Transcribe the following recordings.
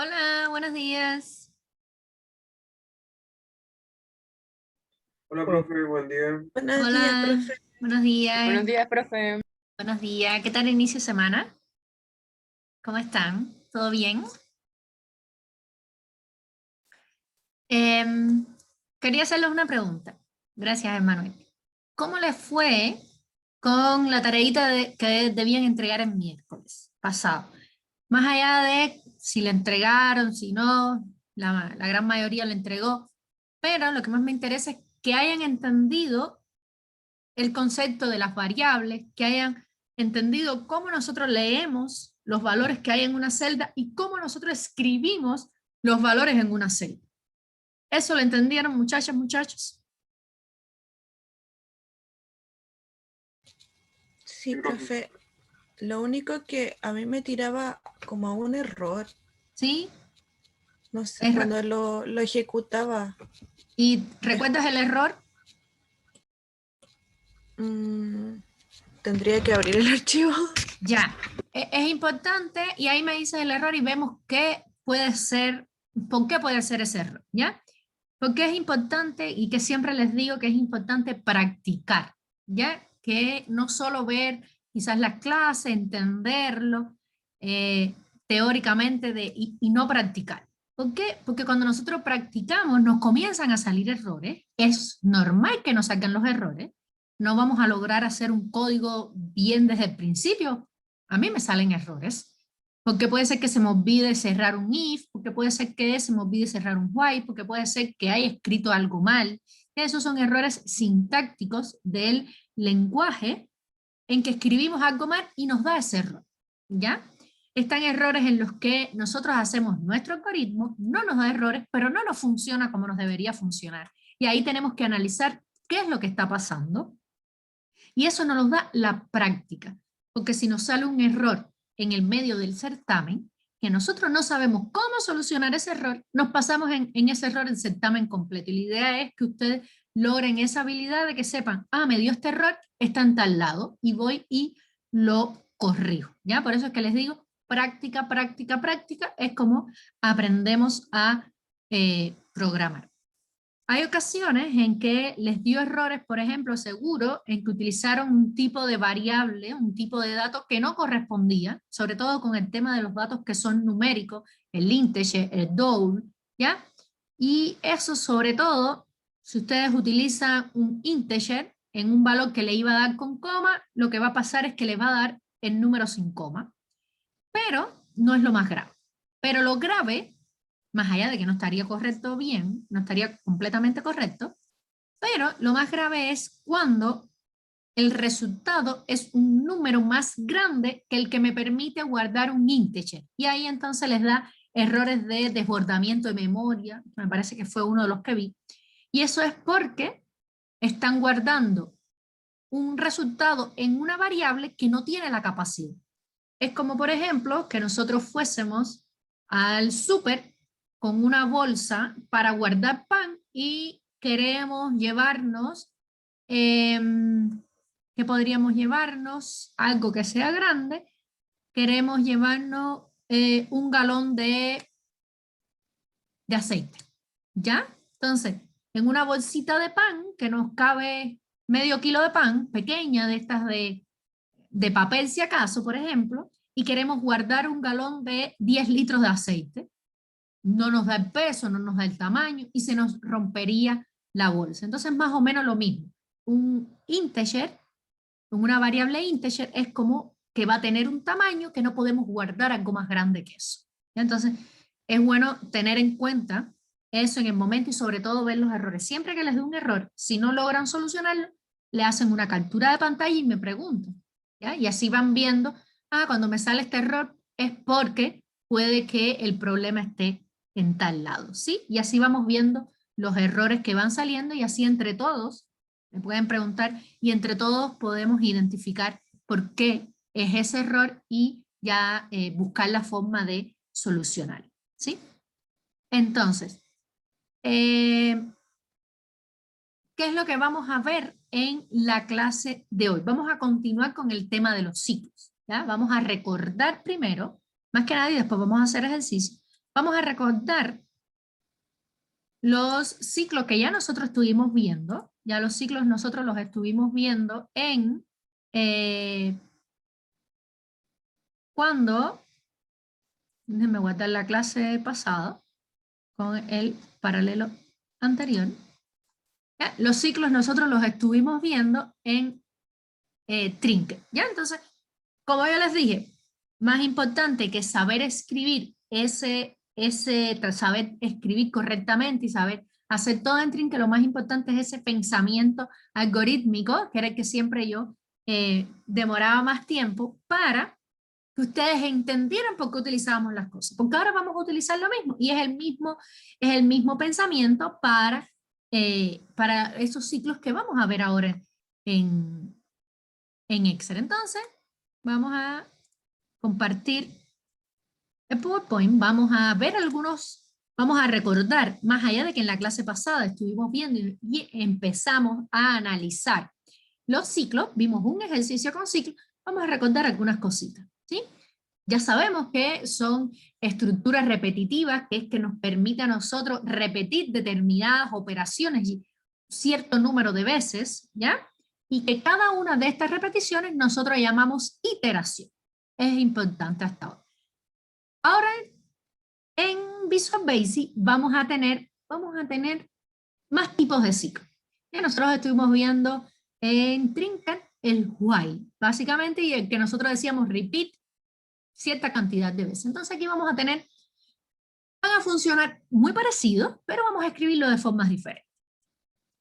Hola, buenos días. Hola, profe, buen día. Buenos días, Hola, profe. buenos días. Buenos días, profe. Buenos días. ¿Qué tal el inicio de semana? ¿Cómo están? ¿Todo bien? Em, Quería hacerles una pregunta. Gracias, Emanuel. ¿Cómo les fue con la tareita que debían entregar el miércoles pasado? Más allá de si la entregaron, si no, la gran mayoría la entregó, pero lo que más me interesa es que hayan entendido el concepto de las variables, que hayan entendido cómo nosotros leemos los valores que hay en una celda y cómo nosotros escribimos los valores en una celda. ¿Eso lo entendieron, muchachas, muchachos? Sí, Sí, profe. profe. Lo único que a mí me tiraba como a un error, ¿Sí? no sé, Es- cuando lo ejecutaba. ¿Y Es- recuerdas el error? mm, Tendría que abrir el archivo. Ya. Es importante y ahí me dices el error y vemos qué puede ser, por qué puede ser ese error, ¿ya? Porque es importante y que siempre les digo que es importante practicar, ¿ya? Que no solo ver quizás la clase, entenderlo teóricamente y no practicar. ¿Por qué? Porque cuando nosotros practicamos nos comienzan a salir errores. Es normal que nos salgan los errores. No vamos a lograr hacer un código bien desde el principio. A mí me salen errores. Porque puede ser que se me olvide cerrar un if, porque puede ser que se me olvide cerrar un while, porque puede ser que haya escrito algo mal. Esos son errores sintácticos del lenguaje en que escribimos algo mal y nos da ese error. ¿Ya? Están errores en los que nosotros hacemos nuestro algoritmo, no nos da errores, pero no nos funciona como nos debería funcionar. Y ahí tenemos que analizar qué es lo que está pasando. Y eso nos lo da la práctica, porque si nos sale un error en el medio del certamen, que nosotros no sabemos cómo solucionar ese error, nos pasamos en ese error el certamen completo. Y la idea es que ustedes logren esa habilidad de que sepan, me dio este error, está en tal lado, y voy y lo corrijo. ¿Ya? Por eso es que les digo, práctica, práctica, práctica, es como aprendemos a programar. Hay ocasiones en que les dio errores, por ejemplo, seguro, en que utilizaron un tipo de variable, un tipo de dato que no correspondía, sobre todo con el tema de los datos que son numéricos, el integer, el double, ¿ya? Y eso sobre todo, si ustedes utilizan un integer en un valor que le iba a dar con coma, lo que va a pasar es que le va a dar el número sin coma, pero no es lo más grave. Pero lo grave, más allá de que no estaría correcto bien, no estaría completamente correcto, pero lo más grave es cuando el resultado es un número más grande que el que me permite guardar un integer. Y ahí entonces les da errores de desbordamiento de memoria, me parece que fue uno de los que vi. Y eso es porque están guardando un resultado en una variable que no tiene la capacidad. Es como, por ejemplo, que nosotros fuésemos al súper con una bolsa para guardar pan y queremos llevarnos, eh, ¿qué podríamos llevarnos? Algo que sea grande. Queremos llevarnos un galón de aceite, ¿ya? Entonces, en una bolsita de pan que nos cabe medio kilo de pan, pequeña, de estas de papel si acaso, por ejemplo, y queremos guardar un galón de 10 litros de aceite, no nos da el peso, no nos da el tamaño y se nos rompería la bolsa. Entonces, más o menos lo mismo. Un integer, una variable integer, es como que va a tener un tamaño que no podemos guardar algo más grande que eso. Entonces, es bueno tener en cuenta eso en el momento y sobre todo ver los errores. Siempre que les dé un error, si no logran solucionarlo, le hacen una captura de pantalla y me preguntan. ¿Ya? Y así van viendo, cuando me sale este error es porque puede que el problema esté en tal lado, ¿sí? Y así vamos viendo los errores que van saliendo y así entre todos, me pueden preguntar, y entre todos podemos identificar por qué es ese error y ya buscar la forma de solucionar, ¿sí? Entonces, eh, ¿qué es lo que vamos a ver en la clase de hoy? Vamos a continuar con el tema de los ciclos, ¿ya? Vamos a recordar primero, más que nada y después vamos a hacer ejercicio, vamos a recordar los ciclos que ya nosotros estuvimos viendo. Ya los ciclos nosotros los estuvimos viendo en cuando, déjenme guardar la clase pasada con el paralelo anterior. ¿Ya? Los ciclos nosotros los estuvimos viendo en Trinket. ¿Ya? Entonces, como yo les dije, más importante que saber escribir saber escribir correctamente y saber hacer todo en Trinket, lo más importante es ese pensamiento algorítmico, que era el que siempre yo demoraba más tiempo para que ustedes entendieran por qué utilizábamos las cosas. Porque ahora vamos a utilizar lo mismo y es el mismo pensamiento para esos ciclos que vamos a ver ahora en Excel. Entonces, vamos a compartir el PowerPoint, vamos a ver vamos a recordar, más allá de que en la clase pasada estuvimos viendo y empezamos a analizar los ciclos, vimos un ejercicio con ciclos, vamos a recordar algunas cositas, ¿sí? Ya sabemos que son estructuras repetitivas, que es que nos permite a nosotros repetir determinadas operaciones y cierto número de veces, ¿ya? Y que cada una de estas repeticiones nosotros llamamos iteración. Es importante hasta ahora. Ahora, en Visual Basic vamos a tener más tipos de ciclos. Nosotros estuvimos viendo en Trinket el while, básicamente, y el que nosotros decíamos repeat cierta cantidad de veces. Entonces aquí van a funcionar muy parecidos, pero vamos a escribirlo de formas diferentes.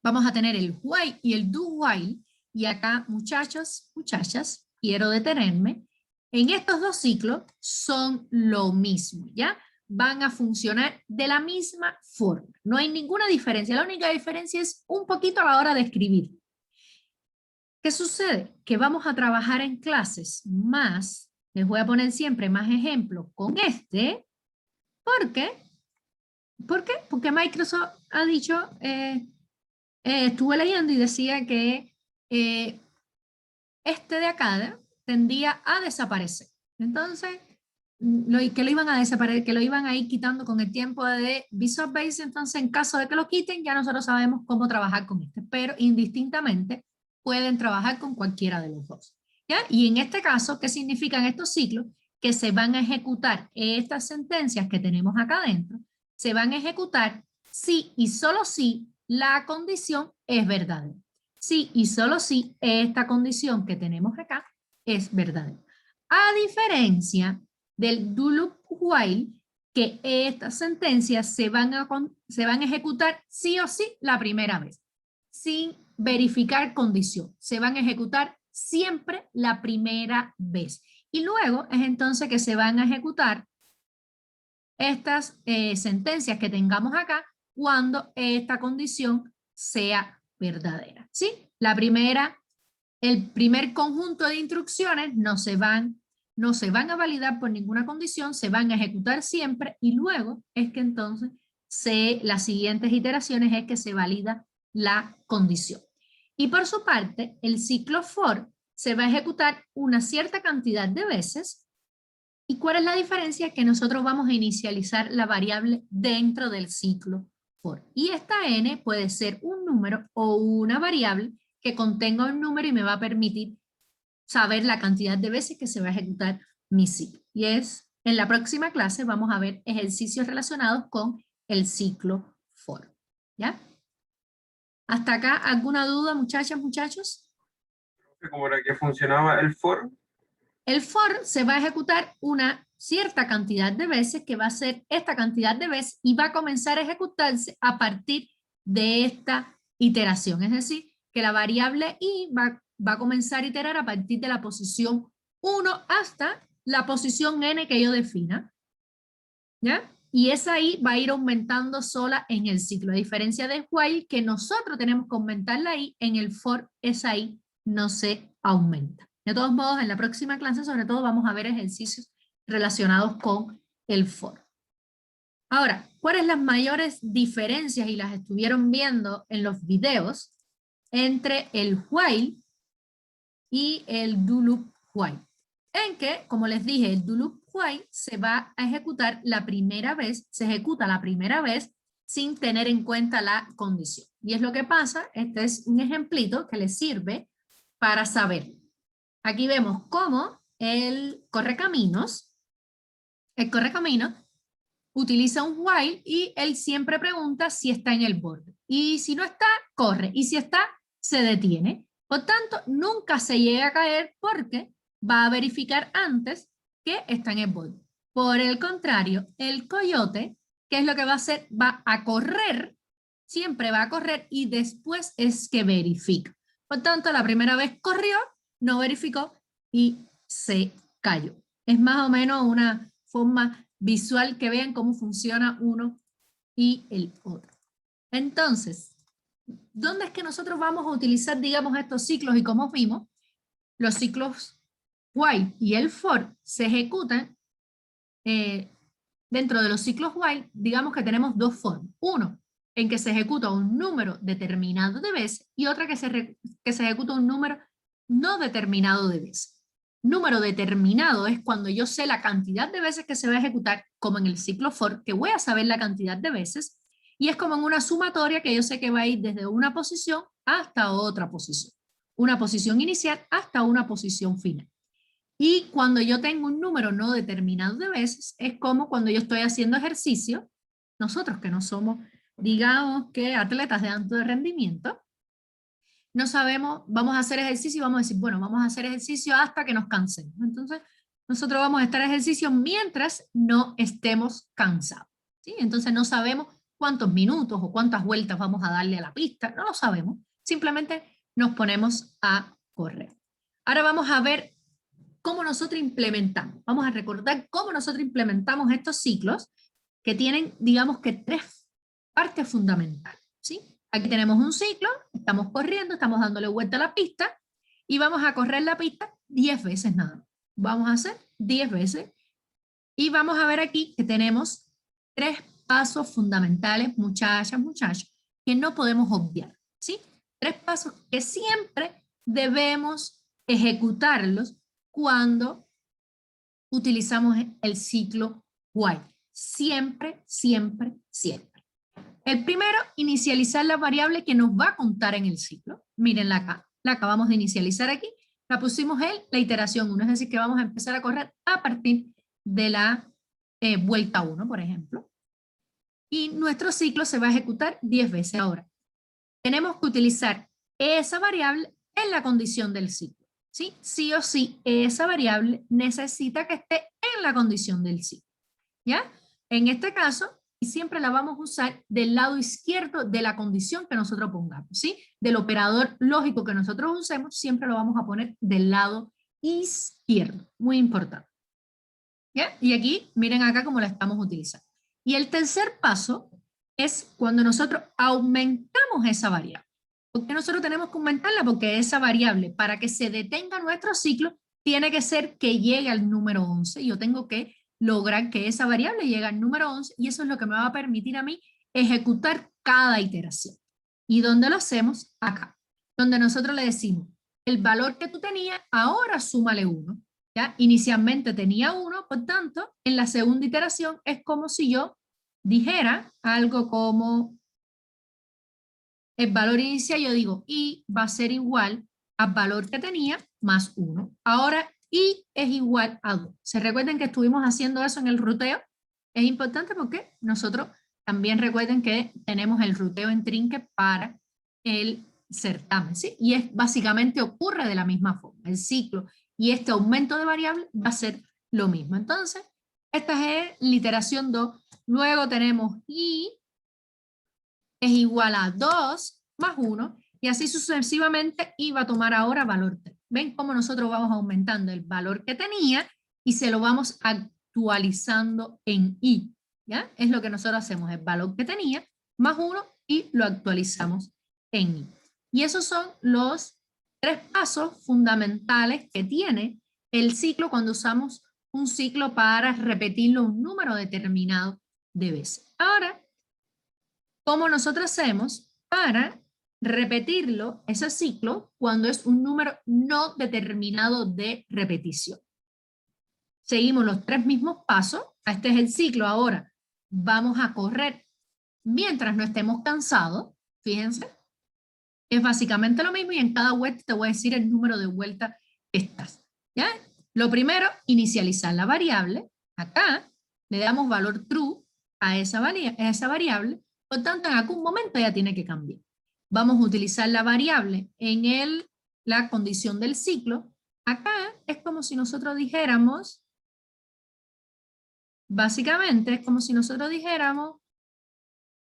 Vamos a tener el while y el do while, y acá, muchachos, muchachas, quiero detenerme. En estos dos ciclos son lo mismo, ¿ya? Van a funcionar de la misma forma. No hay ninguna diferencia. La única diferencia es un poquito a la hora de escribir. ¿Qué sucede? Que vamos a trabajar en clases más, les voy a poner siempre más ejemplos con este. ¿Por qué? ¿Por qué? Porque Microsoft ha dicho, estuve leyendo y decía que este de acá tendía a desaparecer. Entonces, que lo iban a desaparecer, que lo iban a ir quitando con el tiempo de Visual Basic. Entonces, en caso de que lo quiten, ya nosotros sabemos cómo trabajar con este, pero indistintamente pueden trabajar con cualquiera de los dos, ¿ya? Y en este caso, ¿qué significan estos ciclos? Que se van a ejecutar estas sentencias que tenemos acá adentro, se van a ejecutar si y solo si la condición es verdadera. Si y solo si esta condición que tenemos acá es verdadera. A diferencia del do loop while, que estas sentencias se van a ejecutar sí o sí la primera vez, sin verificar condición. Se van a ejecutar siempre la primera vez. Y luego es entonces que se van a ejecutar estas sentencias que tengamos acá cuando esta condición sea verdadera, ¿sí? El primer conjunto de instrucciones no se van a validar por ninguna condición, se van a ejecutar siempre y luego es que entonces las siguientes iteraciones es que se valida la condición. Y por su parte, el ciclo for se va a ejecutar una cierta cantidad de veces. ¿Y cuál es la diferencia? Que nosotros vamos a inicializar la variable dentro del ciclo for. Y esta n puede ser un número o una variable que contenga un número y me va a permitir saber la cantidad de veces que se va a ejecutar mi ciclo. Y en la próxima clase vamos a ver ejercicios relacionados con el ciclo for. ¿Ya? ¿Hasta acá alguna duda, muchachas, muchachos? ¿Cómo era que funcionaba el for? El for se va a ejecutar una cierta cantidad de veces, que va a ser esta cantidad de veces, y va a comenzar a ejecutarse a partir de esta iteración. Es decir, que la variable i va a comenzar a iterar a partir de la posición 1 hasta la posición n que yo defina. ¿Ya? Y esa i va a ir aumentando sola en el ciclo, a diferencia de while, que nosotros tenemos que aumentar la i, en el for esa i no se aumenta. De todos modos, en la próxima clase, sobre todo, vamos a ver ejercicios relacionados con el for. Ahora, ¿cuáles las mayores diferencias? Y las estuvieron viendo en los videos entre el while y el do loop while. En que, como les dije, el do loop while se va a ejecutar la primera vez, se ejecuta la primera vez sin tener en cuenta la condición. Y es lo que pasa, este es un ejemplito que les sirve para saber. Aquí vemos cómo el correcaminos utiliza un while y él siempre pregunta si está en el borde. Y si no está, corre. Y si está, se detiene. Por tanto, nunca se llega a caer porque va a verificar antes que está en el borde. Por el contrario, el coyote, ¿qué es lo que va a hacer? Va a correr, siempre va a correr y después es que verifica. Por tanto, la primera vez corrió, no verificó y se cayó. Es más o menos una forma visual que vean cómo funciona uno y el otro. Entonces, ¿dónde es que nosotros vamos a utilizar, digamos, estos ciclos? Y como vimos, los ciclos while y el for se ejecutan dentro de los ciclos while, digamos que tenemos dos formas. Uno, en que se ejecuta un número determinado de veces y otra que se ejecuta un número no determinado de veces. Número determinado es cuando yo sé la cantidad de veces que se va a ejecutar, como en el ciclo for, que voy a saber la cantidad de veces, y es como en una sumatoria que yo sé que va a ir desde una posición hasta otra posición. Una posición inicial hasta una posición final. Y cuando yo tengo un número no determinado de veces, es como cuando yo estoy haciendo ejercicio, nosotros que no somos, digamos que atletas de alto rendimiento, no sabemos, vamos a hacer ejercicio y vamos a decir, bueno, vamos a hacer ejercicio hasta que nos cansemos. Entonces, nosotros vamos a estar en ejercicio mientras no estemos cansados, ¿sí? Entonces no sabemos cuántos minutos o cuántas vueltas vamos a darle a la pista, no lo sabemos, simplemente nos ponemos a correr. Ahora vamos a ver cómo nosotros implementamos, vamos a recordar cómo nosotros implementamos estos ciclos que tienen, digamos que tres partes fundamentales, ¿sí? Aquí tenemos un ciclo, estamos corriendo, estamos dándole vuelta a la pista y vamos a correr la pista 10 veces nada más. Vamos a hacer 10 veces y vamos a ver aquí que tenemos tres pasos fundamentales, muchachas, muchachos, que no podemos obviar, ¿sí? Tres pasos que siempre debemos ejecutarlos cuando utilizamos el ciclo while. Siempre, siempre, siempre. El primero, inicializar la variable que nos va a contar en el ciclo. Mírenla acá, la acabamos de inicializar aquí, la pusimos en la iteración 1, es decir, que vamos a empezar a correr a partir de la vuelta 1, por ejemplo. Y nuestro ciclo se va a ejecutar 10 veces. Ahora, tenemos que utilizar esa variable en la condición del ciclo, ¿sí? Sí o sí, esa variable necesita que esté en la condición del ciclo, ¿ya? En este caso, y siempre la vamos a usar del lado izquierdo de la condición que nosotros pongamos, ¿sí? Del operador lógico que nosotros usemos, siempre lo vamos a poner del lado izquierdo, muy importante. ¿Ya? Y aquí, miren acá cómo la estamos utilizando. Y el tercer paso es cuando nosotros aumentamos esa variable. ¿Por qué nosotros tenemos que aumentarla? Porque esa variable, para que se detenga nuestro ciclo, tiene que ser que llegue al número 11. Yo tengo que lograr que esa variable llegue al número 11 y eso es lo que me va a permitir a mí ejecutar cada iteración. ¿Y dónde lo hacemos? Acá, donde nosotros le decimos, el valor que tú tenías, ahora súmale 1. ¿Ya? Inicialmente tenía 1, por tanto, en la segunda iteración es como si yo dijera algo como el valor inicial, yo digo y va a ser igual al valor que tenía más 1. Ahora y es igual a 2. ¿Se recuerden que estuvimos haciendo eso en el ruteo? Es importante porque nosotros también recuerden que tenemos el ruteo en Trinket para el certamen, ¿sí? Y es básicamente ocurre de la misma forma. El ciclo y este aumento de variable va a ser lo mismo. Entonces, esta es la iteración 2. Luego tenemos y es igual a 2 más 1 y así sucesivamente y va a tomar ahora valor 3. ¿Ven cómo nosotros vamos aumentando el valor que tenía y se lo vamos actualizando en i? ¿Ya? Es lo que nosotros hacemos, el valor que tenía más 1 y lo actualizamos en i. Y esos son los tres pasos fundamentales que tiene el ciclo cuando usamos un ciclo para repetirlo un número determinado de veces. Ahora, ¿cómo nosotros hacemos para repetirlo, ese ciclo, cuando es un número no determinado de repetición? seguimos los 3 mismos pasos, este es el ciclo, ahora vamos a correr mientras no estemos cansados, fíjense, es básicamente lo mismo y en cada vuelta te voy a decir el número de vueltas que estás, ¿ya? Lo primero, inicializar la variable, acá le damos valor true a esa variable, por tanto en algún momento ya tiene que cambiar. Vamos a utilizar la variable en la condición del ciclo, acá es como si nosotros dijéramos, básicamente es como si nosotros dijéramos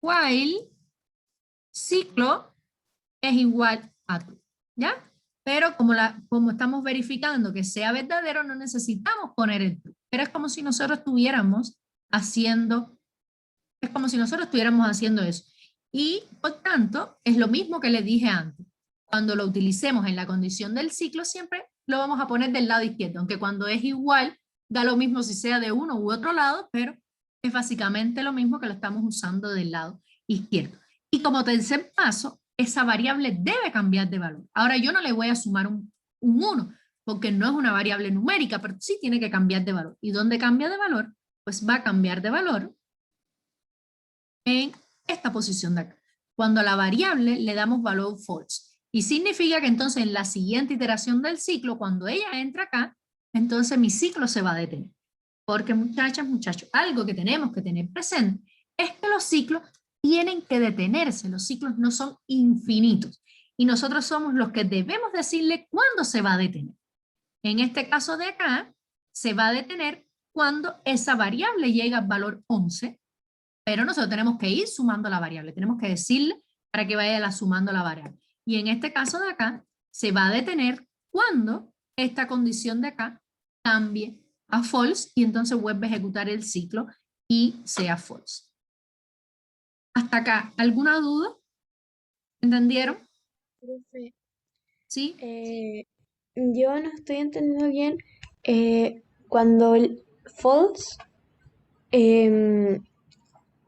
while ciclo es igual a true, ¿ya? Pero como estamos verificando que sea verdadero, no necesitamos poner el true. Pero es como si nosotros estuviéramos haciendo eso. Y por tanto, es lo mismo que les dije antes. Cuando lo utilicemos en la condición del ciclo, siempre lo vamos a poner del lado izquierdo, aunque cuando es igual, da lo mismo si sea de uno u otro lado, pero es básicamente lo mismo que lo estamos usando del lado izquierdo. Y como tercer paso, esa variable debe cambiar de valor. Ahora yo no le voy a sumar un 1, porque no es una variable numérica, pero sí tiene que cambiar de valor. ¿Y dónde cambia de valor? Pues va a cambiar de valor en esta posición de acá. Cuando a la variable le damos valor false. Y significa que entonces en la siguiente iteración del ciclo, cuando ella entra acá, entonces mi ciclo se va a detener. Porque muchachas, muchachos, algo que tenemos que tener presente es que los ciclos tienen que detenerse. Los ciclos no son infinitos. Y nosotros somos los que debemos decirle cuándo se va a detener. En este caso de acá, se va a detener cuando esa variable llega al valor 11, pero nosotros tenemos que ir sumando la variable, tenemos que decirle para que vaya sumando la variable. Y en este caso de acá, se va a detener cuando esta condición de acá cambie a false y entonces vuelve a ejecutar el ciclo y sea false. Hasta acá, ¿alguna duda? ¿Entendieron? Profe, ¿Sí? yo no estoy entendiendo bien cuando el false, em,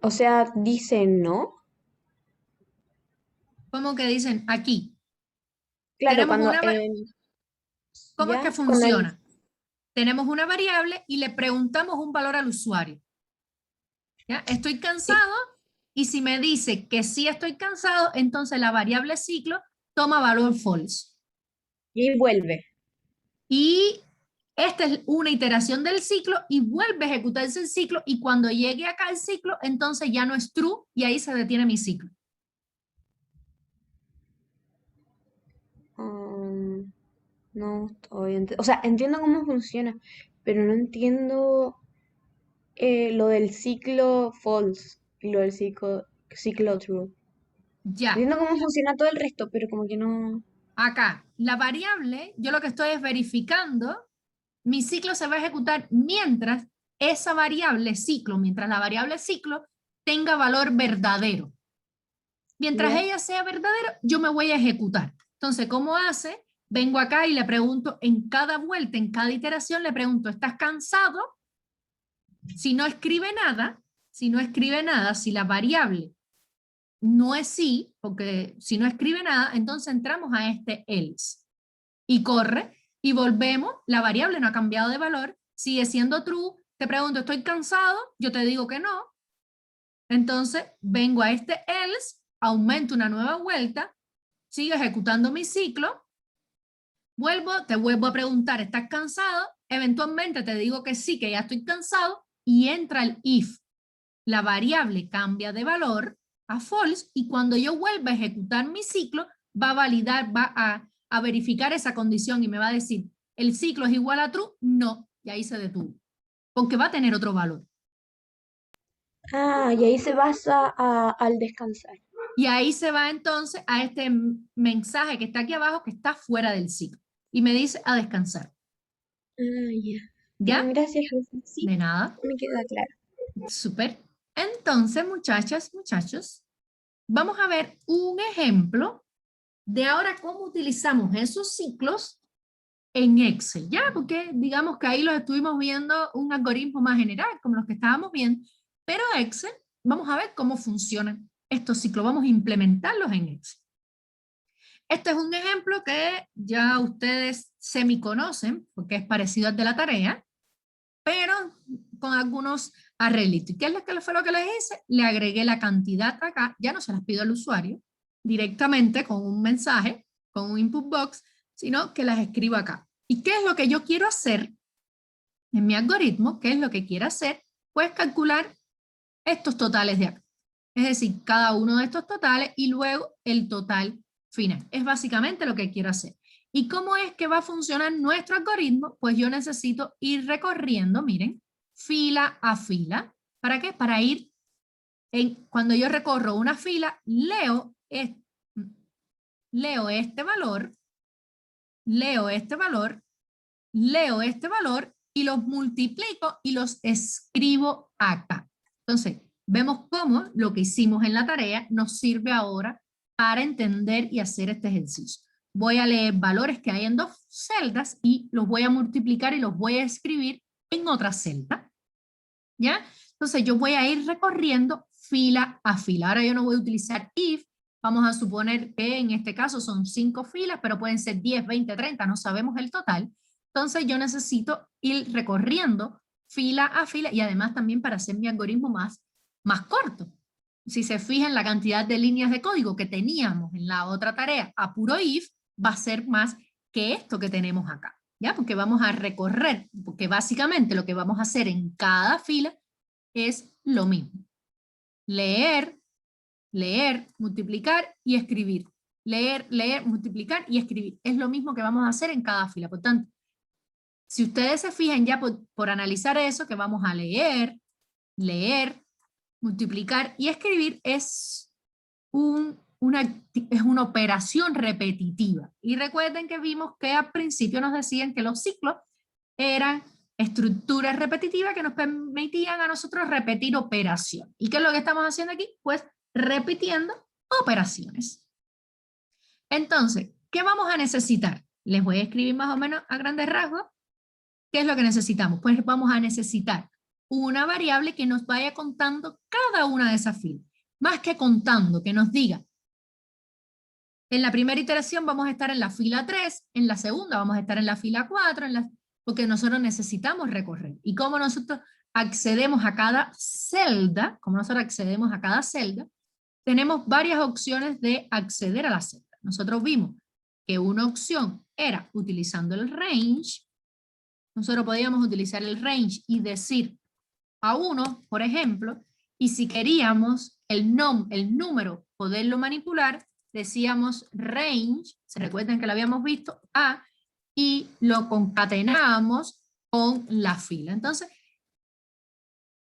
o sea, dice no. ¿Cómo que dicen aquí? Claro, Tenemos cuando una, ¿cómo es que ya con el funciona? Tenemos una variable y le preguntamos un valor al usuario. ¿Ya? Estoy sí, cansado y si me dice que sí estoy cansado, entonces la variable ciclo toma valor false. y vuelve. Y esta es una iteración del ciclo y vuelve a ejecutarse el ciclo y cuando llegue acá el ciclo, entonces ya no es true y ahí se detiene mi ciclo. Um, no estoy o sea, entiendo cómo funciona, pero no entiendo lo del ciclo false y lo del ciclo true. Ya, Entiendo cómo funciona todo el resto, pero como que no. acá, la variable, yo lo que estoy es verificando, mi ciclo se va a ejecutar mientras esa variable ciclo, mientras la variable ciclo tenga valor verdadero. Mientras ¿Ya? ella sea verdadera, yo me voy a ejecutar. Entonces, ¿cómo hace? Vengo acá y le pregunto en cada vuelta, en cada iteración, le pregunto, ¿estás cansado? Si no escribe nada, si la variable no es sí, porque si no escribe nada, entonces entramos a este else y corre y volvemos, la variable no ha cambiado de valor, sigue siendo true, te pregunto, ¿estoy cansado? Yo te digo que no, entonces vengo a este else, aumento una nueva vuelta, sigo ejecutando mi ciclo, te vuelvo a preguntar, ¿estás cansado? Eventualmente te digo que sí, que ya estoy cansado y entra el if. La variable cambia de valor a false y cuando yo vuelva a ejecutar mi ciclo, va a validar, a verificar esa condición y me va a decir, ¿el ciclo es igual a true? No, y ahí se detuvo, porque va a tener otro valor. Ah, y ahí se basa al descansar. Y ahí se va entonces a este mensaje que está aquí abajo, que está fuera del ciclo. Y me dice a descansar. Ah, ya. ¿Ya? Gracias, profe. Sí, De nada. me queda claro. Súper. Entonces, muchachas, muchachos, vamos a ver un ejemplo de ahora cómo utilizamos esos ciclos en Excel, ¿ya? Porque digamos que ahí los estuvimos viendo un algoritmo más general, como los que estábamos viendo, pero Excel, vamos a ver cómo funcionan estos ciclos, vamos a implementarlos en Excel. Este es un ejemplo que ya ustedes semi conocen, porque es parecido al de la tarea, pero con algunos arreglitos. ¿Y qué es lo que fue lo que les hice? Le agregué la cantidad acá, ya no se las pido al usuario directamente con un mensaje, con un input box, sino que las escribo acá. ¿Y qué es lo que yo quiero hacer en mi algoritmo? ¿Qué es lo que quiero hacer? Pues calcular estos totales de acá. Es decir, cada uno de estos totales y luego el total final. Es básicamente lo que quiero hacer. ¿Y cómo es que va a funcionar nuestro algoritmo? Pues yo necesito ir recorriendo, miren, fila a fila. ¿Para qué? Para ir, cuando yo recorro una fila, leo este valor, leo este valor, leo este valor y los multiplico y los escribo acá. Entonces, vemos cómo lo que hicimos en la tarea nos sirve ahora para entender y hacer este ejercicio. Voy a leer valores que hay en dos celdas y los voy a multiplicar y los voy a escribir en otra celda. ¿Ya? Entonces yo voy a ir recorriendo fila a fila. Ahora yo no voy a utilizar if. Vamos a suponer que en este caso son 5 filas, pero pueden ser 10, 20, 30, no sabemos el total. Entonces yo necesito ir recorriendo fila a fila y además también para hacer mi algoritmo más corto. Si se fijan, la cantidad de líneas de código que teníamos en la otra tarea a puro if va a ser más que esto que tenemos acá, ¿ya? Porque vamos a recorrer, porque básicamente lo que vamos a hacer en cada fila es lo mismo. Leer, leer, multiplicar y escribir. Leer, leer, multiplicar y escribir. Es lo mismo que vamos a hacer en cada fila. Por tanto, si ustedes se fijan ya por analizar eso, que vamos a leer, leer, multiplicar y escribir es una operación repetitiva. Y recuerden que vimos que al principio nos decían que los ciclos eran estructuras repetitivas que nos permitían a nosotros repetir operaciones. ¿Y qué es lo que estamos haciendo aquí? Pues repitiendo operaciones. Entonces, ¿qué vamos a necesitar? Les voy a escribir más o menos a grandes rasgos. ¿Qué es lo que necesitamos? Pues vamos a necesitar una variable que nos vaya contando cada una de esas filas. Más que contando, que nos diga, en la primera iteración vamos a estar en la fila 3, en la segunda vamos a estar en la fila 4, porque nosotros necesitamos recorrer. ¿Y cómo nosotros accedemos a cada celda? Tenemos varias opciones de acceder a la celda. Nosotros vimos que una opción era utilizando el range. Nosotros podíamos utilizar el range y decir a 1, por ejemplo, y si queríamos el número poderlo manipular, decíamos range, se recuerdan que lo habíamos visto, a, y lo concatenábamos con la fila. Entonces,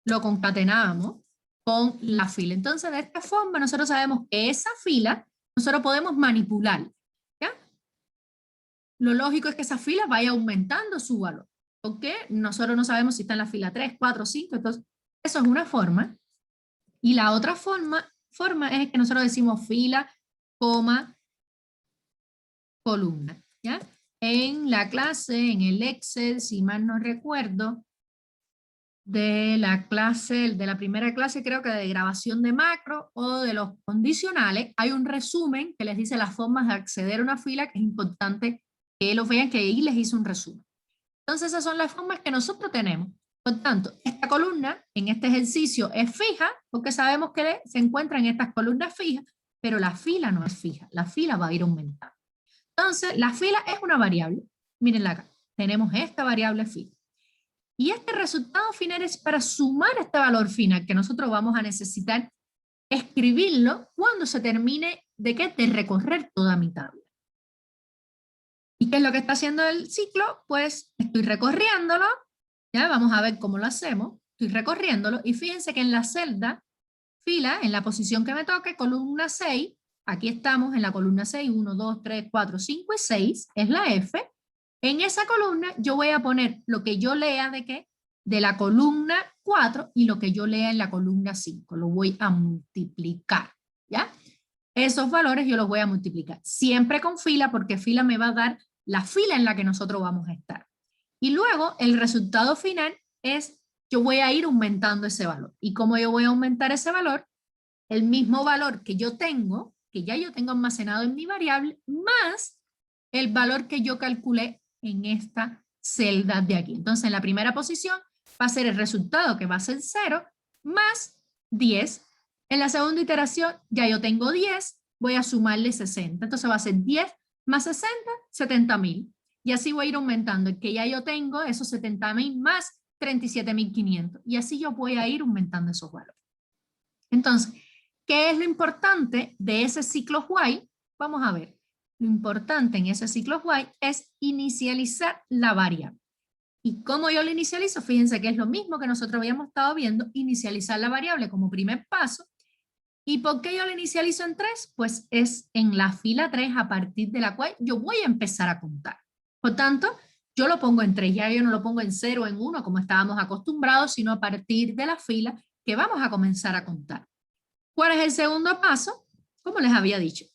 lo concatenábamos con la fila. Entonces, de esta forma, nosotros sabemos que esa fila, nosotros podemos manipular. ¿Ya? Lo lógico es que esa fila vaya aumentando su valor. Porque nosotros no sabemos si está en la fila 3, 4, 5, entonces eso es una forma. Y la otra forma es que nosotros decimos fila, coma, columna. ¿Ya? En la clase, en el Excel, si mal no recuerdo, de la primera clase, creo que de grabación de macro o de los condicionales, hay un resumen que les dice las formas de acceder a una fila, que es importante que lo vean, que ahí les hice un resumen. Entonces esas son las formas que nosotros tenemos. Por tanto, esta columna en este ejercicio es fija, porque sabemos que se encuentra en estas columnas fijas, pero la fila no es fija, la fila va a ir aumentando. Entonces, la fila es una variable. Mírenla acá, tenemos esta variable fila. Y este resultado final es para sumar este valor final que nosotros vamos a necesitar escribirlo cuando se termine de recorrer toda mi tabla. ¿Y qué es lo que está haciendo el ciclo? Pues estoy recorriéndolo, ya vamos a ver cómo lo hacemos, estoy recorriéndolo y fíjense que en la celda, fila, en la posición que me toque, columna 6, aquí estamos en la columna 6, 1, 2, 3, 4, 5 y 6, es la F. En esa columna yo voy a poner lo que yo lea de la columna 4 y lo que yo lea en la columna 5, lo voy a multiplicar, ¿ya? Esos valores yo los voy a multiplicar, siempre con fila, porque fila me va a dar la fila en la que nosotros vamos a estar. Y luego el resultado final es, yo voy a ir aumentando ese valor. ¿Y cómo yo voy a aumentar ese valor? El mismo valor que yo tengo, que ya yo tengo almacenado en mi variable, más el valor que yo calculé en esta celda de aquí. Entonces en la primera posición va a ser el resultado, que va a ser 0, más 10. En la segunda iteración ya yo tengo 10, voy a sumarle 60. Entonces va a ser 10 más 60, 70.000. Y así voy a ir aumentando. El que ya yo tengo, esos 70.000 más 37.500. Y así yo voy a ir aumentando esos valores. Entonces, ¿qué es lo importante de ese ciclo while? Vamos a ver. Lo importante en ese ciclo while es inicializar la variable. ¿Y cómo yo lo inicializo? Fíjense que es lo mismo que nosotros habíamos estado viendo, inicializar la variable como primer paso. ¿Y por qué yo lo inicializo en 3? Pues es en la fila 3 a partir de la cual yo voy a empezar a contar. Por tanto, yo lo pongo en 3, ya yo no lo pongo en 0 o en 1 como estábamos acostumbrados, sino a partir de la fila que vamos a comenzar a contar. ¿Cuál es el segundo paso? Como les había dicho,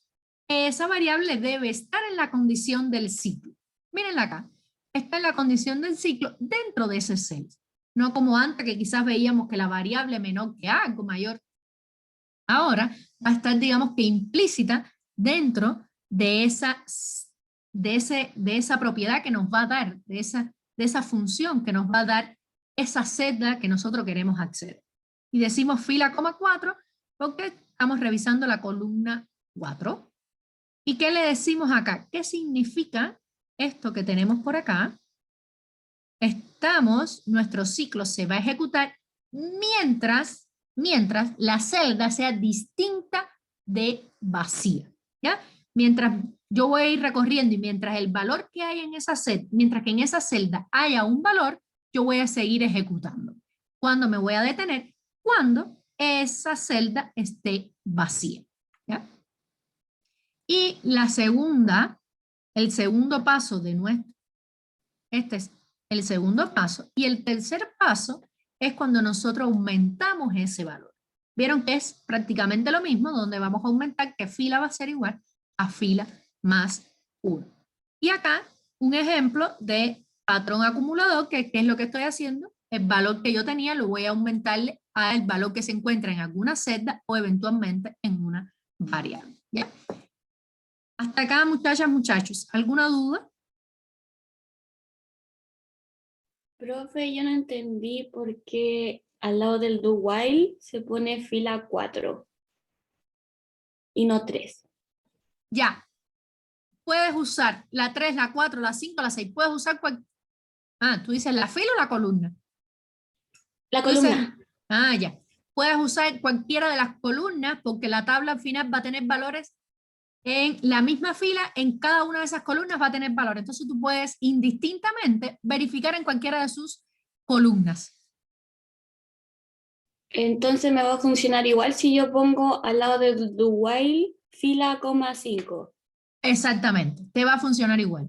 esa variable debe estar en la condición del ciclo. Mírenla acá, está en la condición del ciclo dentro de ese cells. No como antes que quizás veíamos que la variable menor que algo mayor. Ahora va a estar, digamos que implícita dentro de esa propiedad que nos va a dar, de esa función que nos va a dar esa celda que nosotros queremos acceder. Y decimos fila, 4 porque estamos revisando la columna 4. ¿Y qué le decimos acá? ¿Qué significa esto que tenemos por acá? Nuestro ciclo se va a ejecutar mientras la celda sea distinta de vacía, ¿ya? Mientras yo voy a ir recorriendo y mientras el valor que hay en esa celda, mientras que en esa celda haya un valor, yo voy a seguir ejecutando. ¿Cuándo me voy a detener? Cuando esa celda esté vacía, ¿ya? Y el segundo paso de este es el segundo paso. Y el tercer paso es cuando nosotros aumentamos ese valor. Vieron que es prácticamente lo mismo, donde vamos a aumentar que fila va a ser igual a fila más 1. Y acá un ejemplo de patrón acumulador, que es lo que estoy haciendo. El valor que yo tenía lo voy a aumentarle al valor que se encuentra en alguna celda o eventualmente en una variable. ¿Ya? Hasta acá, muchachas, muchachos. ¿Alguna duda? Profe, yo no entendí por qué al lado del do while se pone fila 4 y no 3. Ya. Puedes usar la 3, la 4, la 5, la 6. Puedes usar tú dices la fila o la columna. La Tú dices- columna. ya. Puedes usar cualquiera de las columnas porque la tabla al final va a tener valores en la misma fila, en cada una de esas columnas va a tener valor. Entonces tú puedes indistintamente verificar en cualquiera de sus columnas. Entonces me va a funcionar igual si yo pongo al lado del do while fila, 5. Exactamente, te va a funcionar igual.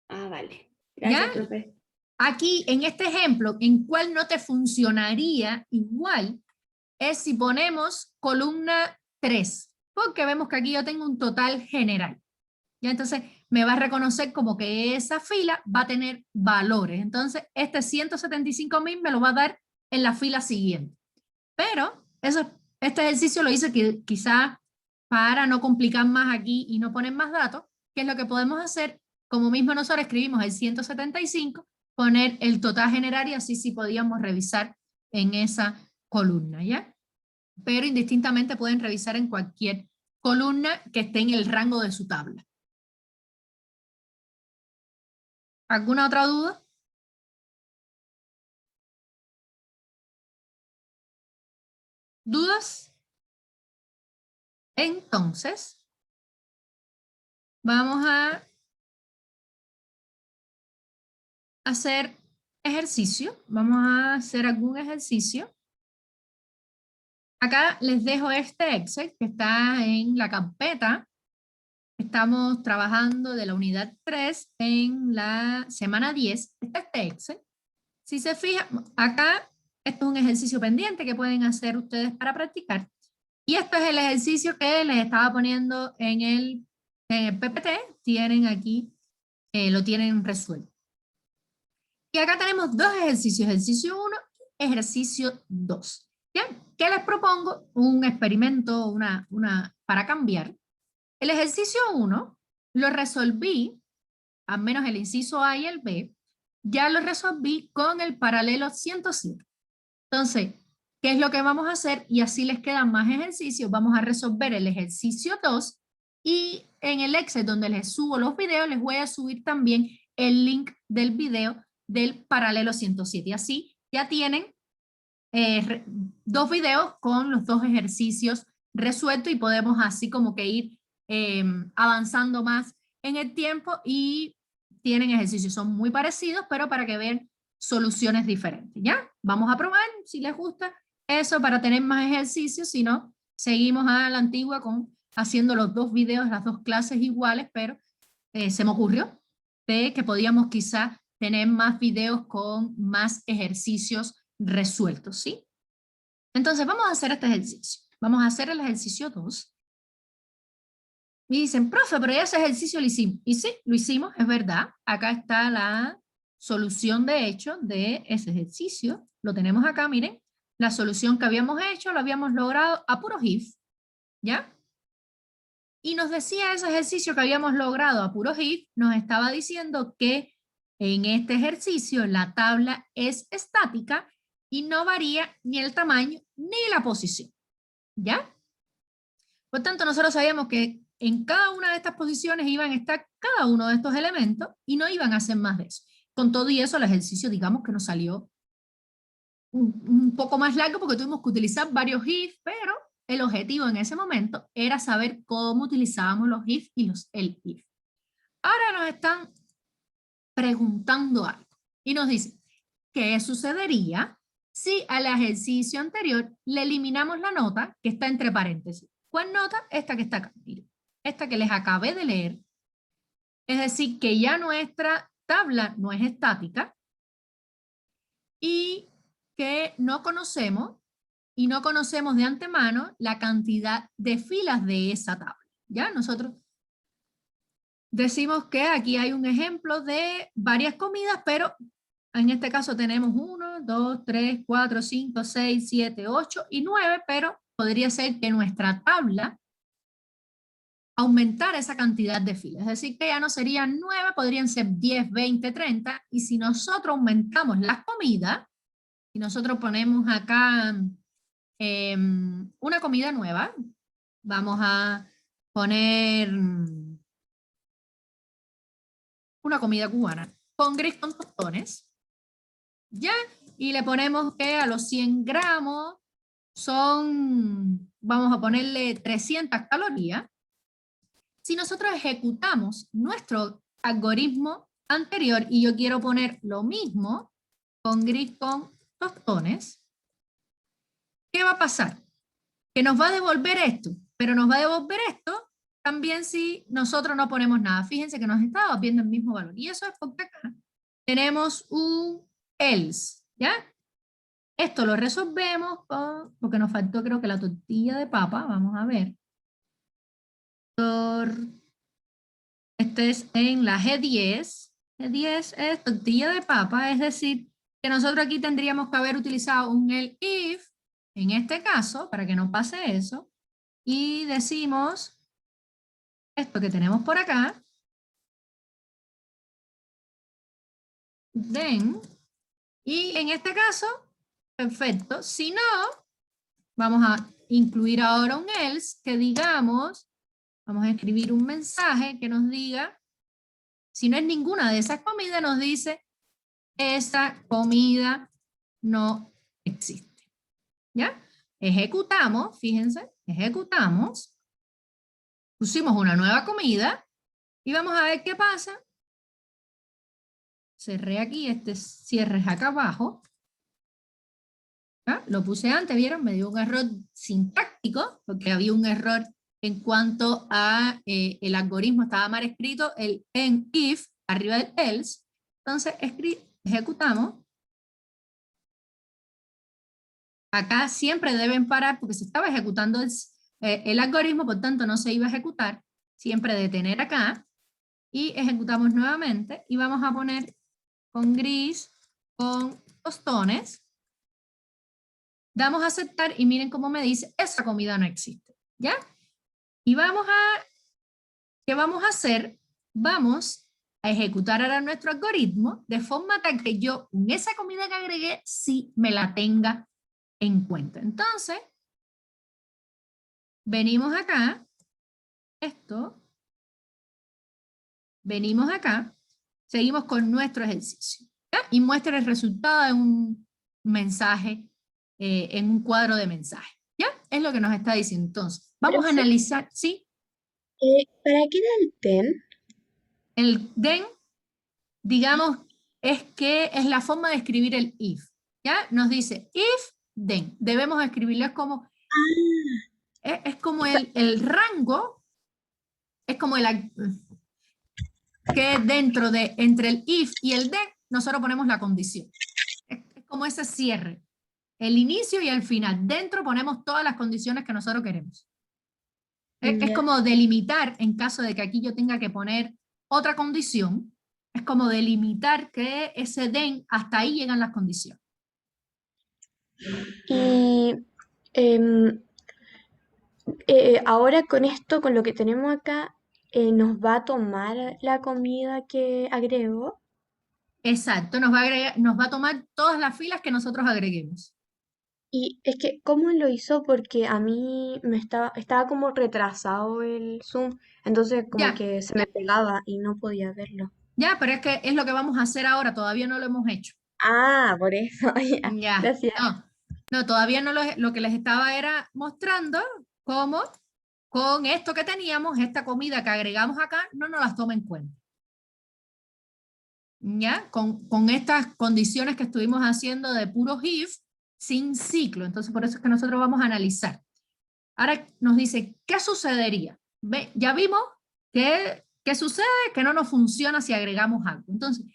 Ah, vale. Gracias, ¿Ya? profe. Aquí, en este ejemplo, en cuál no te funcionaría igual, es si ponemos columna 3, porque vemos que aquí yo tengo un total general. ¿Ya? Entonces, me va a reconocer como que esa fila va a tener valores. Entonces, este 175.000 me lo va a dar en la fila siguiente. Pero este ejercicio lo hice quizá para no complicar más aquí y no poner más datos, que es lo que podemos hacer, como mismo nosotros escribimos el 175, poner el total general y así sí podíamos revisar en esa columna, ¿ya? Pero indistintamente pueden revisar en cualquier columna que esté en el rango de su tabla. ¿Alguna otra duda? ¿Dudas? Entonces, vamos a hacer ejercicio. Vamos a hacer algún ejercicio. Acá les dejo este Excel que está en la carpeta. Estamos trabajando de la unidad 3 en la semana 10. Está este Excel. Si se fijan, acá esto es un ejercicio pendiente que pueden hacer ustedes para practicar. Y este es el ejercicio que les estaba poniendo en el PPT. Tienen aquí, lo tienen resuelto. Y acá tenemos dos ejercicios, ejercicio 1 y ejercicio 2. ¿Bien? ¿Qué les propongo? Un experimento para cambiar. El ejercicio 1 lo resolví, al menos el inciso A y el B, ya lo resolví con el paralelo 107. Entonces, ¿qué es lo que vamos a hacer? Y así les quedan más ejercicios. Vamos a resolver el ejercicio 2 y en el Excel donde les subo los videos, les voy a subir también el link del video del paralelo 107. Y así ya tienen 2 videos con los 2 ejercicios resueltos y podemos así como que ir avanzando más en el tiempo y tienen ejercicios, son muy parecidos, pero para que vean soluciones diferentes, ¿ya? Vamos a probar si les gusta eso para tener más ejercicios, si no, seguimos a la antigua con haciendo los 2 videos, las 2 clases iguales, pero se me ocurrió de que podíamos quizá tener más videos con más ejercicios resueltos, ¿sí? Entonces vamos a hacer este ejercicio. Vamos a hacer el ejercicio 2. Y dicen, profe, pero ya ese ejercicio lo hicimos. Y sí, lo hicimos, es verdad. Acá está la solución de hecho de ese ejercicio. Lo tenemos acá, miren. La solución que habíamos hecho, lo habíamos logrado a puro if, ¿ya? Y nos decía ese ejercicio que habíamos logrado a puro if, nos estaba diciendo que en este ejercicio la tabla es estática y no varía ni el tamaño ni la posición, ¿ya? Por tanto, nosotros sabíamos que en cada una de estas posiciones iban a estar cada uno de estos elementos y no iban a hacer más de eso. Con todo y eso, el ejercicio, digamos que nos salió un poco más largo porque tuvimos que utilizar varios if, pero el objetivo en ese momento era saber cómo utilizábamos los if y el if. Ahora nos están preguntando algo y nos dicen, ¿qué sucedería si al ejercicio anterior le eliminamos la nota que está entre paréntesis? ¿Cuál nota? Esta que está acá. Miren, esta que les acabé de leer. Es decir, que ya nuestra tabla no es estática y que no conocemos y no conocemos de antemano la cantidad de filas de esa tabla. ¿Ya? Nosotros decimos que aquí hay un ejemplo de varias comidas, pero en este caso tenemos 1, 2, 3, 4, 5, 6, 7, 8 y 9, pero podría ser que nuestra tabla aumentara esa cantidad de filas. Es decir, que ya no serían 9, podrían ser 10, 20, 30, y si nosotros aumentamos las comidas, y nosotros ponemos acá una comida nueva, vamos a poner una comida cubana, con gris con tostones, ¿ya? Y le ponemos que a los 100 gramos son, vamos a ponerle 300 calorías. Si nosotros ejecutamos nuestro algoritmo anterior y yo quiero poner lo mismo con gris con tostones, ¿qué va a pasar? Que nos va a devolver esto, pero nos va a devolver esto también si nosotros no ponemos nada. Fíjense que nos está viendo el mismo valor. Y eso es porque acá tenemos un else, ¿ya? Esto lo resolvemos porque nos faltó creo que la tortilla de papa. Vamos a ver. Este es en la G10. G10 es tortilla de papa, es decir, que nosotros aquí tendríamos que haber utilizado un if, en este caso, para que no pase eso, y decimos esto que tenemos por acá, then, y en este caso, perfecto, si no, vamos a incluir ahora un else que digamos, vamos a escribir un mensaje que nos diga, si no es ninguna de esas comidas, nos dice, esa comida no existe. ¿Ya? Ejecutamos, fíjense, ejecutamos, pusimos una nueva comida y vamos a ver qué pasa. Cerré aquí, este cierre es acá abajo. ¿Ya? Lo puse antes, ¿vieron? Me dio un error sintáctico, porque había un error en cuanto a el algoritmo, estaba mal escrito, el en if, arriba del else. Entonces, ejecutamos. Acá siempre deben parar porque se estaba ejecutando el algoritmo, por tanto no se iba a ejecutar. Siempre detener acá y ejecutamos nuevamente y vamos a poner con gris, con tostones. Damos a aceptar y miren cómo me dice, esa comida no existe. ¿Ya? Y ¿qué vamos a hacer? Vamos a ejecutar ahora nuestro algoritmo de forma tal que yo, en esa comida que agregué, sí me la tenga en cuenta. Entonces, venimos acá, venimos acá, seguimos con nuestro ejercicio, ¿ya? Y muestra el resultado de un mensaje, en un cuadro de mensaje, ¿ya? Es lo que nos está diciendo. Entonces, vamos a Profe, analizar, ¿sí? ¿para qué era el TEN? El then, digamos, es que es la forma de escribir el if, ¿ya? Nos dice if, then. Debemos escribirlo, es como, es como el rango, es como que dentro de, entre el if y el then, nosotros ponemos la condición. Es como ese cierre, el inicio y el final. Dentro ponemos todas las condiciones que nosotros queremos. Es Ya. como delimitar, en caso de que aquí yo tenga que poner otra condición, es como delimitar que ese then, hasta ahí llegan las condiciones. Y em, ahora con esto, con lo que tenemos acá, nos va a tomar la comida que agrego. Exacto, nos va a tomar todas las filas que nosotros agreguemos. Y es que, ¿cómo lo hizo? Porque a mí estaba como retrasado el Zoom, entonces como Ya, que se me pegaba y no podía verlo. ya, pero es que es lo que vamos a hacer ahora, todavía no lo hemos hecho. Ah, por eso, ya, Ya, gracias. no, todavía no lo que les estaba era mostrando cómo con esto que teníamos, esta comida que agregamos acá, no nos las toma en cuenta. ¿Ya? Con estas condiciones que estuvimos haciendo de puro if, sin ciclo. Entonces, por eso es que nosotros vamos a analizar. Ahora nos dice, ¿qué sucedería? Ya vimos que sucede que no nos funciona si agregamos algo. Entonces,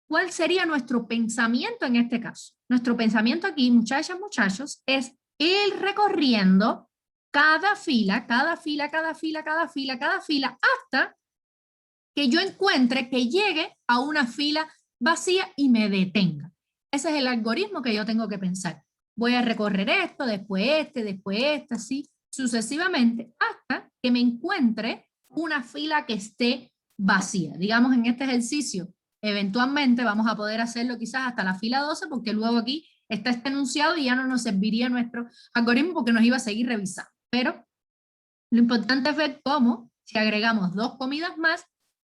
¿cuál sería nuestro pensamiento en este caso? Nuestro pensamiento aquí, muchachas, muchachos, es ir recorriendo cada fila, cada fila, cada fila, cada fila, cada fila, hasta que yo encuentre que llegue a una fila vacía y me detenga. Ese es el algoritmo que yo tengo que pensar. Voy a recorrer esto, después este, así sucesivamente, hasta que me encuentre una fila que esté vacía. Digamos, en este ejercicio, eventualmente vamos a poder hacerlo quizás hasta la fila 12, porque luego aquí está este enunciado y ya no nos serviría nuestro algoritmo porque nos iba a seguir revisando. Pero lo importante es ver cómo, si agregamos 2 comidas más,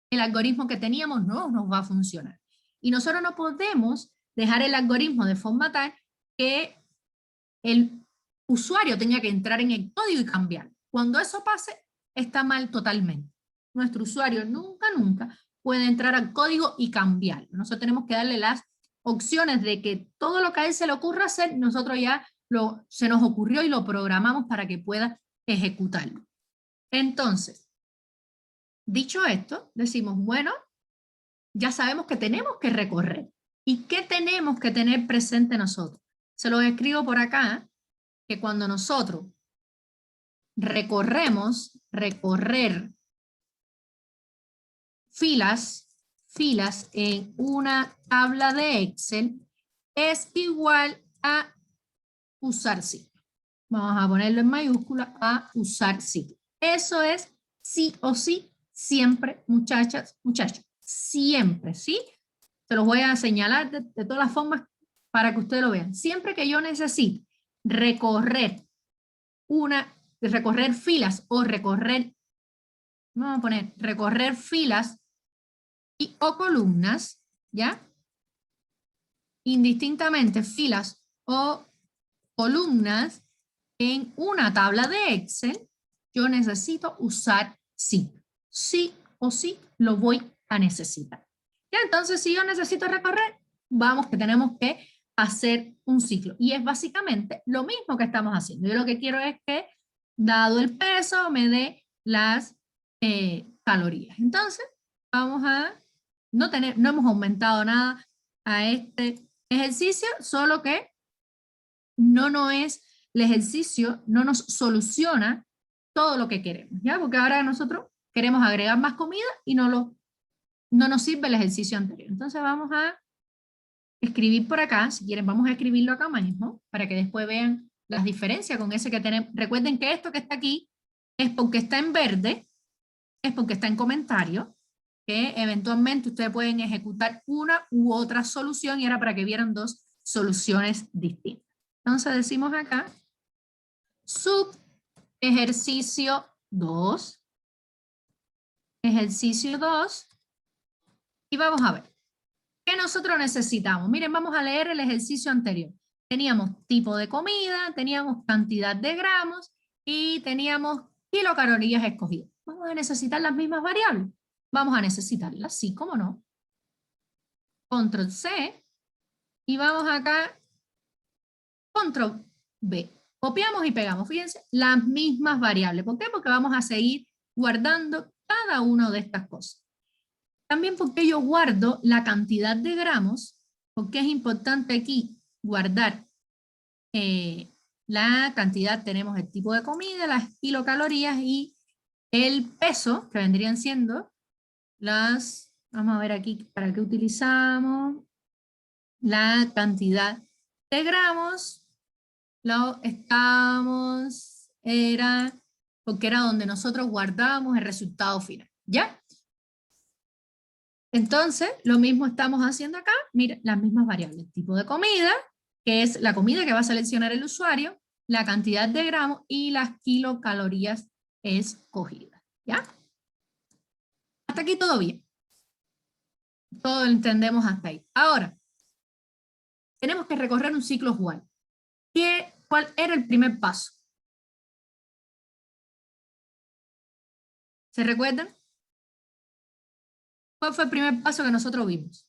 el algoritmo que teníamos no nos va a funcionar. Y nosotros no podemos dejar el algoritmo de forma tal que el usuario tenga que entrar en el código y cambiar. Cuando eso pase, está mal totalmente. Nuestro usuario nunca, nunca puede entrar al código y cambiarlo. Nosotros tenemos que darle las opciones de que todo lo que a él se le ocurra hacer, nosotros ya se nos ocurrió y lo programamos para que pueda ejecutarlo. Entonces, dicho esto, decimos, bueno, ya sabemos que tenemos que recorrer. ¿Y qué tenemos que tener presente nosotros? Se los escribo por acá, que cuando nosotros recorrer filas en una tabla de Excel, es igual a usar ciclo. Vamos a ponerlo en mayúscula, a usar ciclo. Eso es sí o sí, siempre, muchachas, muchachos, siempre, ¿sí? Se los voy a señalar de todas las formas para que ustedes lo vean. Siempre que yo necesite recorrer filas o vamos a poner recorrer filas o columnas, ¿ya? Indistintamente filas o columnas en una tabla de Excel, yo necesito usar ciclo. Sí o sí lo voy a necesitar. Ya, entonces, si yo necesito recorrer, vamos que tenemos que hacer un ciclo. Y es básicamente lo mismo que estamos haciendo. Yo lo que quiero es que, dado el peso, me dé las calorías. Entonces, vamos a no hemos aumentado nada a este ejercicio, solo que el ejercicio no nos soluciona todo lo que queremos, ¿ya? Porque ahora nosotros queremos agregar más comida y no nos sirve el ejercicio anterior. Entonces vamos a escribir por acá, si quieren vamos a escribirlo acá mismo, para que después vean las diferencias con ese que tenemos. Recuerden que esto que está aquí es porque está en verde, es porque está en comentario, que eventualmente ustedes pueden ejecutar una u otra solución y era para que vieran dos soluciones distintas. Entonces decimos acá, sub ejercicio 2, ejercicio 2, y vamos a ver, ¿qué nosotros necesitamos? Miren, vamos a leer el ejercicio anterior. Teníamos tipo de comida, teníamos cantidad de gramos y teníamos kilocalorías escogidas. ¿Vamos a necesitar las mismas variables? Vamos a necesitarlas, sí, cómo no. Control C y vamos acá, Control V. Copiamos y pegamos, fíjense, las mismas variables. ¿Por qué? Porque vamos a seguir guardando cada una de estas cosas. También porque yo guardo la cantidad de gramos, porque es importante aquí guardar la cantidad, tenemos el tipo de comida, las kilocalorías y el peso, que vendrían siendo las, vamos a ver aquí para qué utilizamos, la cantidad de gramos, lo estamos, era, porque era donde nosotros guardábamos el resultado final, ¿ya? Entonces, lo mismo estamos haciendo acá, mira, las mismas variables, tipo de comida, que es la comida que va a seleccionar el usuario, la cantidad de gramos y las kilocalorías escogidas, ¿ya? Hasta aquí todo bien. Todo lo entendemos hasta ahí. Ahora, tenemos que recorrer un ciclo while. ¿Cuál era el primer paso? ¿Se recuerdan? ¿Cuál fue el primer paso que nosotros vimos?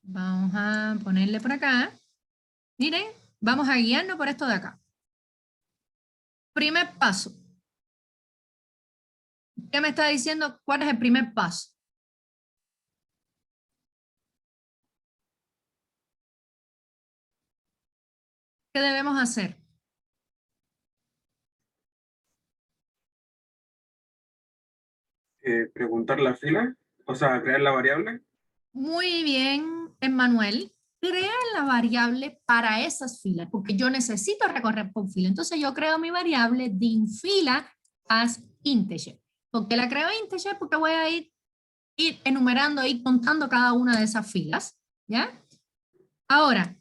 Vamos a ponerle por acá. Miren, vamos a guiarnos por esto de acá. Primer paso. ¿Qué me está diciendo? ¿Cuál es el primer paso? ¿Qué debemos hacer? Preguntar la fila, o sea, crear la variable. Muy bien, Emmanuel. Crea la variable para esas filas, porque yo necesito recorrer por fila. Entonces yo creo mi variable dinfila as integer. ¿Por qué la creo integer? Porque voy a ir enumerando, ir contando cada una de esas filas, ¿ya? Ahora,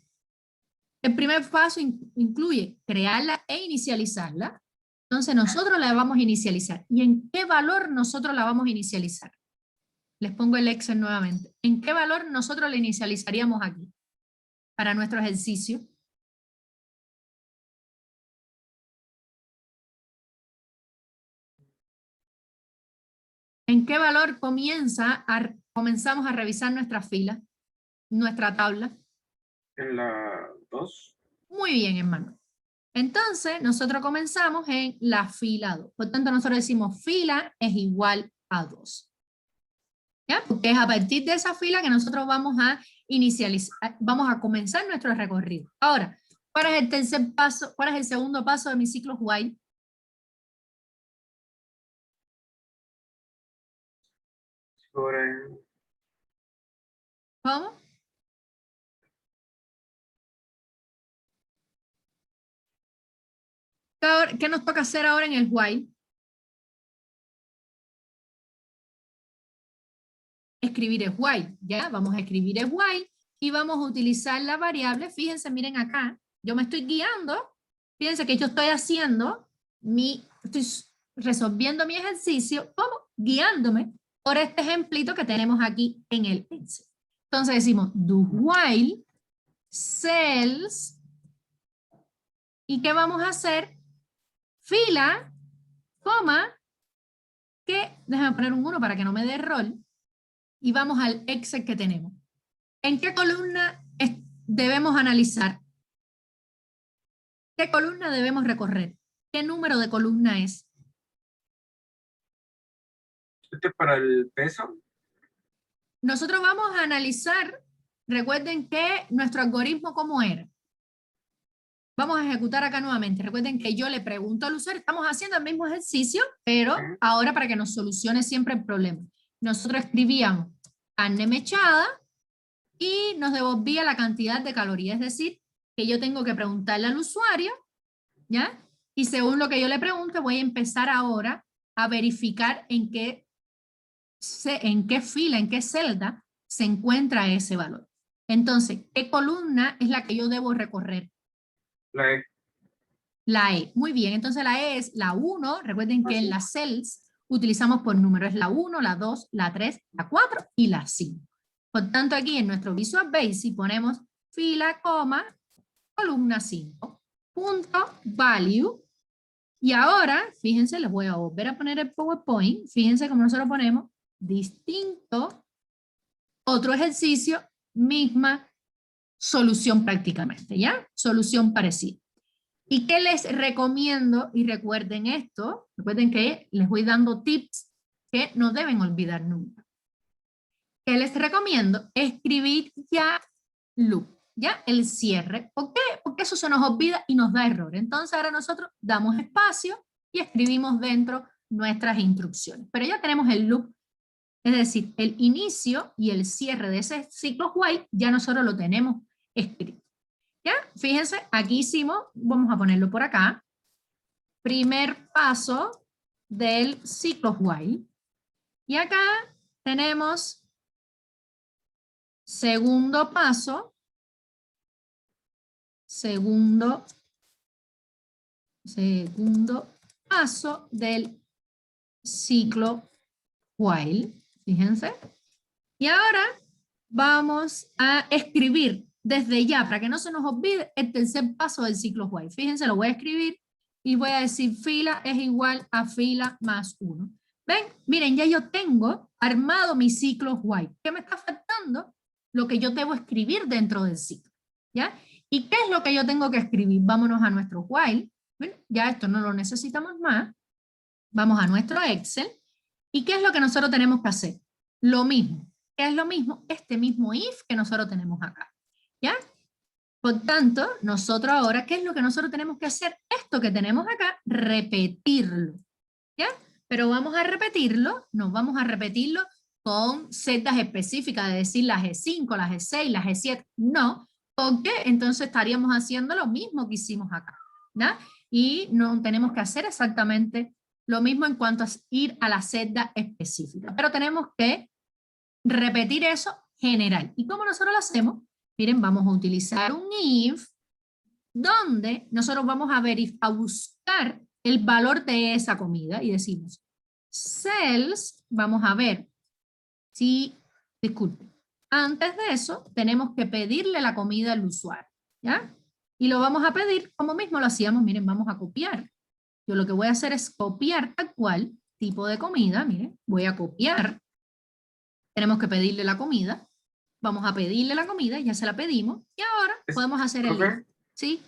el primer paso incluye crearla e inicializarla. Entonces nosotros la vamos a inicializar. ¿Y en qué valor nosotros la vamos a inicializar? Les pongo el Excel nuevamente. ¿En qué valor nosotros la inicializaríamos aquí? Para nuestro ejercicio. ¿En qué valor comenzamos a revisar nuestra fila, nuestra tabla? En la 2. Muy bien, hermano. Entonces, nosotros comenzamos en la fila 2. Por tanto, nosotros decimos fila es igual a 2. ¿Ya? Porque es a partir de esa fila que nosotros vamos a inicializar, vamos a comenzar nuestro recorrido. Ahora, ¿cuál es el tercer paso? ¿Cuál es el segundo paso de mi ciclo while? ¿Cómo? ¿Qué nos toca hacer ahora en el while? Escribir el while, ¿ya? Vamos a escribir el while y vamos a utilizar la variable. Fíjense, miren acá, yo me estoy guiando. Fíjense que yo estoy haciendo estoy resolviendo mi ejercicio, ¿cómo? Guiándome por este ejemplito que tenemos aquí en el Excel. Entonces decimos do while cells, ¿y qué vamos a hacer? Fila, coma, déjame poner un 1 para que no me dé error, y vamos al Excel que tenemos. ¿En qué columna debemos analizar? ¿Qué columna debemos recorrer? ¿Qué número de columna es? Este es para el peso. Nosotros vamos a analizar, recuerden que nuestro algoritmo, ¿cómo era? Vamos a ejecutar acá nuevamente. Recuerden que yo le pregunto al usuario, estamos haciendo el mismo ejercicio, pero ahora para que nos solucione siempre el problema. Nosotros escribíamos carne mechada y nos devolvía la cantidad de calorías, es decir, que yo tengo que preguntarle al usuario, ¿ya? Y según lo que yo le pregunte, voy a empezar ahora a verificar en qué fila, en qué celda se encuentra ese valor. Entonces, ¿qué columna es la que yo debo recorrer? La E. La E. Muy bien, entonces la E es la 1. Recuerden que Así. en las cells utilizamos por número, es la 1, la 2, la 3, la 4 y la 5. Por tanto, aquí en nuestro Visual Basic ponemos fila, coma, columna 5, punto, value. Y ahora, fíjense, les voy a volver a poner el PowerPoint. Fíjense cómo nosotros ponemos distinto, otro ejercicio, misma solución prácticamente, ¿ya? Solución parecida. ¿Y qué les recomiendo? Y recuerden esto, recuerden que les voy dando tips que no deben olvidar nunca. ¿Qué les recomiendo? Escribir ya loop, ya el cierre. ¿Por qué? Porque eso se nos olvida y nos da error. Entonces ahora nosotros damos espacio y escribimos dentro nuestras instrucciones. Pero ya tenemos el loop, es decir, el inicio y el cierre de ese ciclo while, ya nosotros lo tenemos escrito. ¿Ya? Fíjense, aquí hicimos, vamos a ponerlo por acá, primer paso del ciclo while. Y acá tenemos segundo paso paso del ciclo while. Fíjense. Y ahora vamos a escribir desde ya, para que no se nos olvide, el tercer paso del ciclo while. Fíjense, lo voy a escribir y voy a decir fila es igual a fila más 1. ¿Ven? Miren, ya yo tengo armado mi ciclo while. ¿Qué me está faltando? Lo que yo debo escribir dentro del ciclo. ¿Ya? ¿Y qué es lo que yo tengo que escribir? Vámonos a nuestro while. Bueno, ya esto no lo necesitamos más. Vamos a nuestro Excel. ¿Y qué es lo que nosotros tenemos que hacer? Lo mismo. ¿Qué es lo mismo? Este mismo if que nosotros tenemos acá. ¿Ya? Por tanto, nosotros ahora, ¿qué es lo que nosotros tenemos que hacer? Esto que tenemos acá, repetirlo. ¿Ya? Pero vamos a repetirlo, nos vamos a repetirlo con celdas específicas, de decir la G5, la G6, la G7. No, porque entonces estaríamos haciendo lo mismo que hicimos acá. ¿Ya? Y no tenemos que hacer exactamente lo mismo en cuanto a ir a la celda específica. Pero tenemos que repetir eso general. ¿Y cómo nosotros lo hacemos? Miren, vamos a utilizar un if donde nosotros vamos a buscar el valor de esa comida y decimos cells, vamos a ver si, disculpen, antes de eso tenemos que pedirle la comida al usuario, ¿ya? Y lo vamos a pedir como mismo lo hacíamos, miren, vamos a copiar. Yo lo que voy a hacer es copiar tal cual tipo de comida, miren, voy a copiar. Tenemos que pedirle la comida. Vamos a pedirle la comida, ya se la pedimos. Y ahora podemos hacer el if. ¿Sí?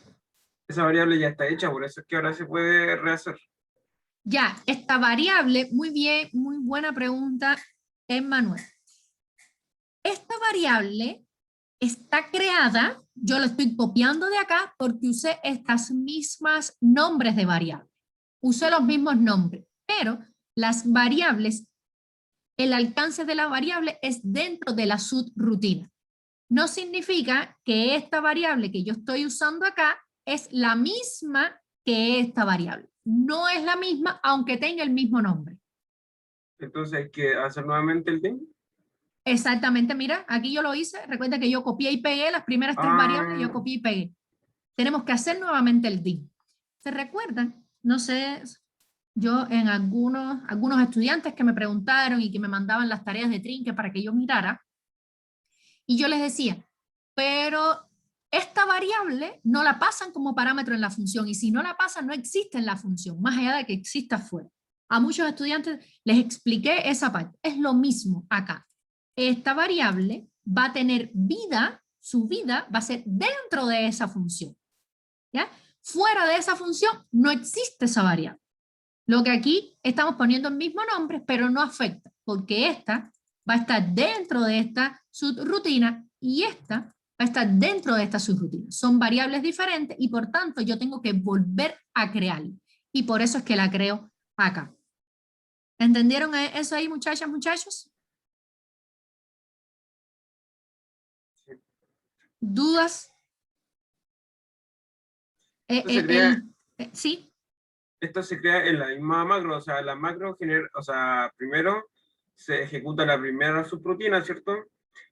Esa variable ya está hecha, por eso es que ahora se puede rehacer. Ya, esta variable, muy bien, muy buena pregunta, Emmanuel. Esta variable está creada, yo lo estoy copiando de acá porque usé estas mismas nombres de variables. Usé los mismos nombres, pero las variables, el alcance de la variable es dentro de la subrutina. No significa que esta variable que yo estoy usando acá es la misma que esta variable. No es la misma, aunque tenga el mismo nombre. Entonces hay que hacer nuevamente el DIM. Exactamente, mira, aquí yo lo hice. Recuerda que yo copié y pegué las primeras tres variables, yo copié y pegué. Tenemos que hacer nuevamente el DIM. ¿Se recuerdan? No sé, yo en algunos estudiantes que me preguntaron y que me mandaban las tareas de Trinque para que yo mirara, y yo les decía, pero esta variable no la pasan como parámetro en la función, y si no la pasan no existe en la función, más allá de que exista afuera. A muchos estudiantes les expliqué esa parte. Es lo mismo acá. Esta variable va a tener vida, su vida va a ser dentro de esa función. ¿Ya? Fuera de esa función no existe esa variable. Lo que aquí estamos poniendo el mismo nombre, pero no afecta, porque esta va a estar dentro de esta subrutina y esta va a estar dentro de esta subrutina. Son variables diferentes y por tanto yo tengo que volver a crearla. Y por eso es que la creo acá. ¿Entendieron eso ahí, muchachas, muchachos? ¿Dudas? Esto se crea, sí, esto se crea en la misma macro, o sea, la macro genera, o sea, primero se ejecuta la primera subrutina, ¿cierto?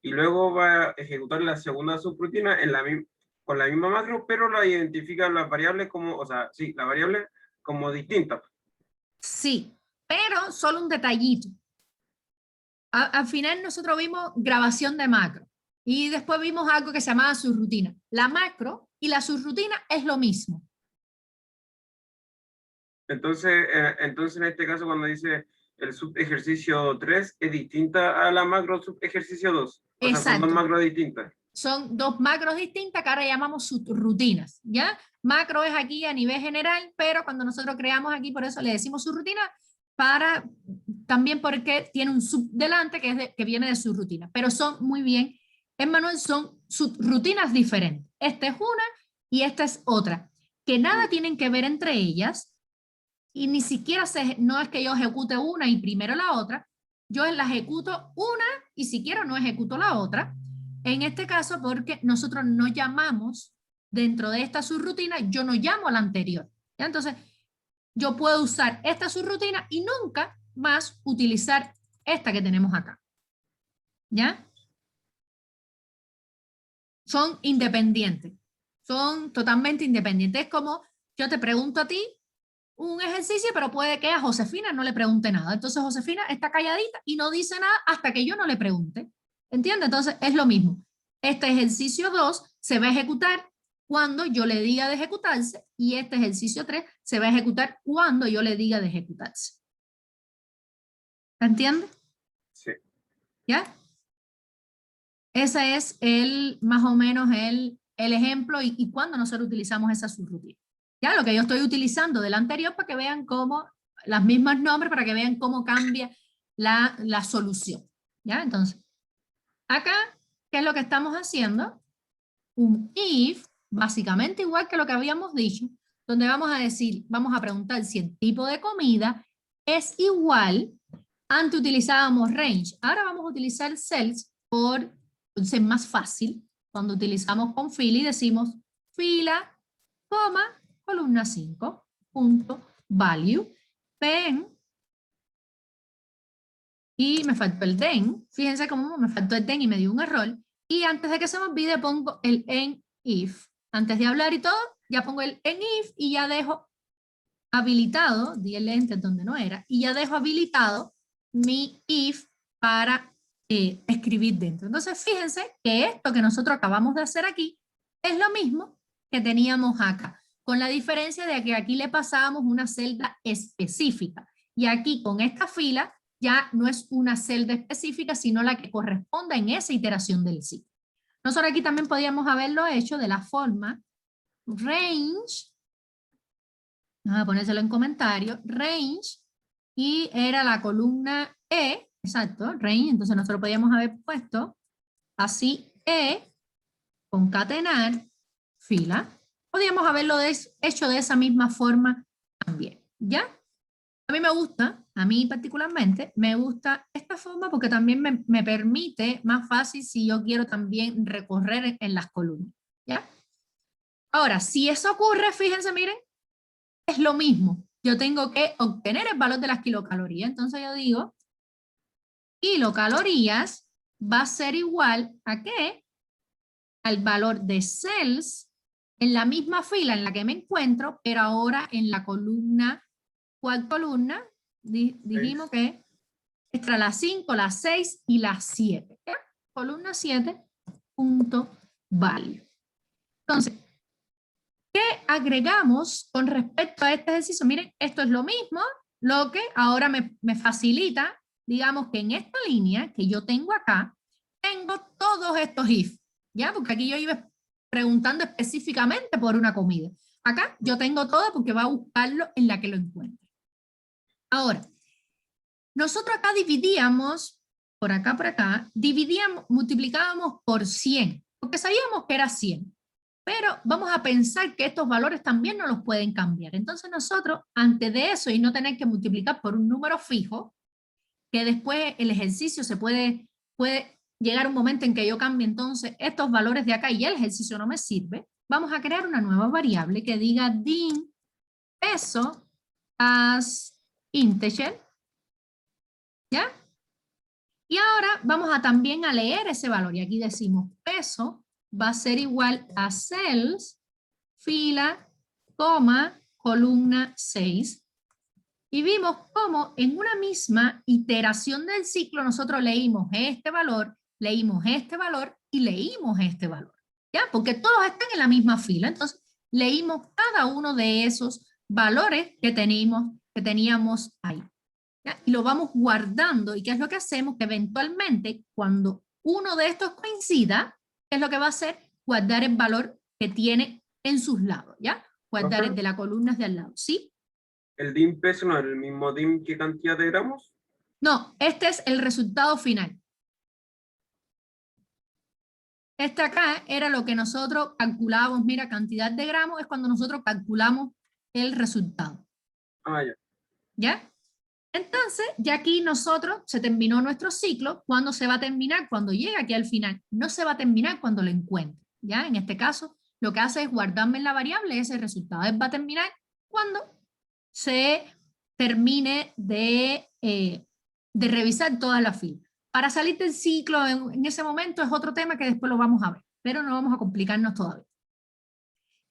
Y luego va a ejecutar la segunda subrutina en con la misma macro, pero la identifica las variables como, o sea, sí, la variable como distinta. sí, pero solo un detallito. Al final nosotros vimos grabación de macro y después vimos algo que se llamaba subrutina. La macro y la subrutina es lo mismo. Entonces en este caso, cuando dice el subejercicio 3 es distinta a la macro subejercicio 2. O sea, son dos Exacto. macros distintas. Son dos macros distintas que ahora llamamos subrutinas, ¿ya? Macro es aquí a nivel general, pero cuando nosotros creamos aquí, por eso le decimos subrutina, para también porque tiene un sub delante que viene de subrutina. Pero son muy bien, Emmanuel, son subrutinas diferentes. Esta es una y esta es otra, que nada tienen que ver entre ellas y ni siquiera no es que yo ejecute una y primero la otra, yo la ejecuto una y siquiera no ejecuto la otra. En este caso, porque nosotros no llamamos dentro de esta subrutina, yo no llamo a la anterior. ¿Ya? Entonces, yo puedo usar esta subrutina y nunca más utilizar esta que tenemos acá. ¿Ya? Son independientes. Son totalmente independientes. Es como yo te pregunto a ti un ejercicio, pero puede que a Josefina no le pregunte nada. Entonces Josefina está calladita y no dice nada hasta que yo no le pregunte. ¿Entiende? Entonces es lo mismo. Este ejercicio 2 se va a ejecutar cuando yo le diga de ejecutarse y este ejercicio 3 se va a ejecutar cuando yo le diga de ejecutarse. ¿Entiende? Sí. ¿Ya? Ese es más o menos el ejemplo y cuando nosotros utilizamos esa subrutina. Ya, lo que yo estoy utilizando del anterior para que vean cómo, las mismas nombres para que vean cómo cambia la solución. ¿Ya? Entonces, acá, ¿qué es lo que estamos haciendo? Un if, básicamente igual que lo que habíamos dicho, donde vamos a decir, vamos a preguntar si el tipo de comida es igual. Antes utilizábamos range, ahora vamos a utilizar cells por ser más fácil. Cuando utilizamos con fila y decimos fila, coma, columna 5, punto, value, pen, y me faltó el den. Fíjense cómo me faltó el den y me dio un error. Y antes de que se me olvide pongo el en if. Antes de hablar y todo, ya pongo el en if y ya dejo habilitado, di el enter donde no era, y ya dejo habilitado mi if para escribir dentro. Entonces fíjense que esto que nosotros acabamos de hacer aquí es lo mismo que teníamos acá, con la diferencia de que aquí le pasábamos una celda específica y aquí con esta fila ya no es una celda específica, sino la que corresponda en esa iteración del ciclo. Nosotros aquí también podíamos haberlo hecho de la forma range, vamos a ponérselo en comentario, range, y era la columna E, exacto, range, entonces nosotros podíamos haber puesto así E, concatenar, fila. Podíamos haberlo hecho de esa misma forma también, ¿ya? A mí me gusta, a mí particularmente, me gusta esta forma porque también me permite más fácil si yo quiero también recorrer en las columnas, ¿ya? Ahora, si eso ocurre, fíjense, miren, es lo mismo. Yo tengo que obtener el valor de las kilocalorías. Entonces yo digo, kilocalorías va a ser igual a ¿qué? Al valor de cells en la misma fila en la que me encuentro, pero ahora en la columna, ¿cuál columna? Dijimos que extra la 5, la 6 y la 7. ¿Ya? Columna 7, punto value. Entonces, ¿qué agregamos con respecto a este ejercicio? Miren, esto es lo mismo, lo que ahora me facilita, digamos que en esta línea que yo tengo acá, tengo todos estos if, ¿ya? Porque aquí yo iba preguntando específicamente por una comida. Acá yo tengo todo porque va a buscarlo en la que lo encuentre. Ahora, nosotros acá dividíamos, por acá, dividíamos, multiplicábamos por 100, porque sabíamos que era 100. Pero vamos a pensar que estos valores también no los pueden cambiar. Entonces nosotros, antes de eso y no tener que multiplicar por un número fijo, que después el ejercicio puede llegar un momento en que yo cambie entonces estos valores de acá y el ejercicio no me sirve, vamos a crear una nueva variable que diga dim peso as integer, ¿ya? Y ahora vamos a también a leer ese valor, y aquí decimos peso va a ser igual a cells, fila, coma, columna 6. Y vimos cómo en una misma iteración del ciclo nosotros leímos este valor y leímos este valor, ¿ya? Porque todos están en la misma fila, entonces leímos cada uno de esos valores que teníamos ahí, ¿ya? Y lo vamos guardando, ¿y qué es lo que hacemos? Que eventualmente cuando uno de estos coincida, ¿qué es lo que va a hacer? Guardar el valor que tiene en sus lados, ¿ya? Guardar el de las columnas de al lado, ¿sí? ¿El dim peso no es el mismo dim que cantidad de gramos? No, este es el resultado final. Este acá era lo que nosotros calculábamos, mira, cantidad de gramos es cuando nosotros calculamos el resultado. Ah, ya. ¿Ya? Entonces, ya aquí nosotros, se terminó nuestro ciclo. ¿Cuándo se va a terminar? Cuando llega aquí al final. No se va a terminar cuando lo encuentre, ¿ya? En este caso, lo que hace es guardarme en la variable ese resultado. Él va a terminar cuando se termine de revisar todas las filas. Para salir del ciclo en ese momento es otro tema que después lo vamos a ver, pero no vamos a complicarnos todavía.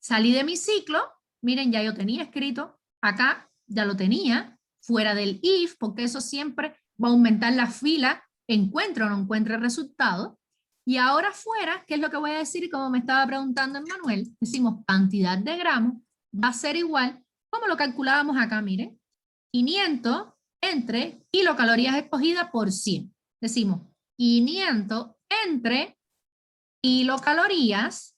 Salí de mi ciclo, miren, ya yo tenía escrito, acá ya lo tenía, fuera del if, porque eso siempre va a aumentar la fila, encuentre o no encuentre el resultado. Y ahora fuera, ¿qué es lo que voy a decir? Como me estaba preguntando Emmanuel, decimos cantidad de gramos va a ser igual, como lo calculábamos acá, miren, 500 entre kilocalorías escogidas por 100. Decimos 500 entre kilocalorías.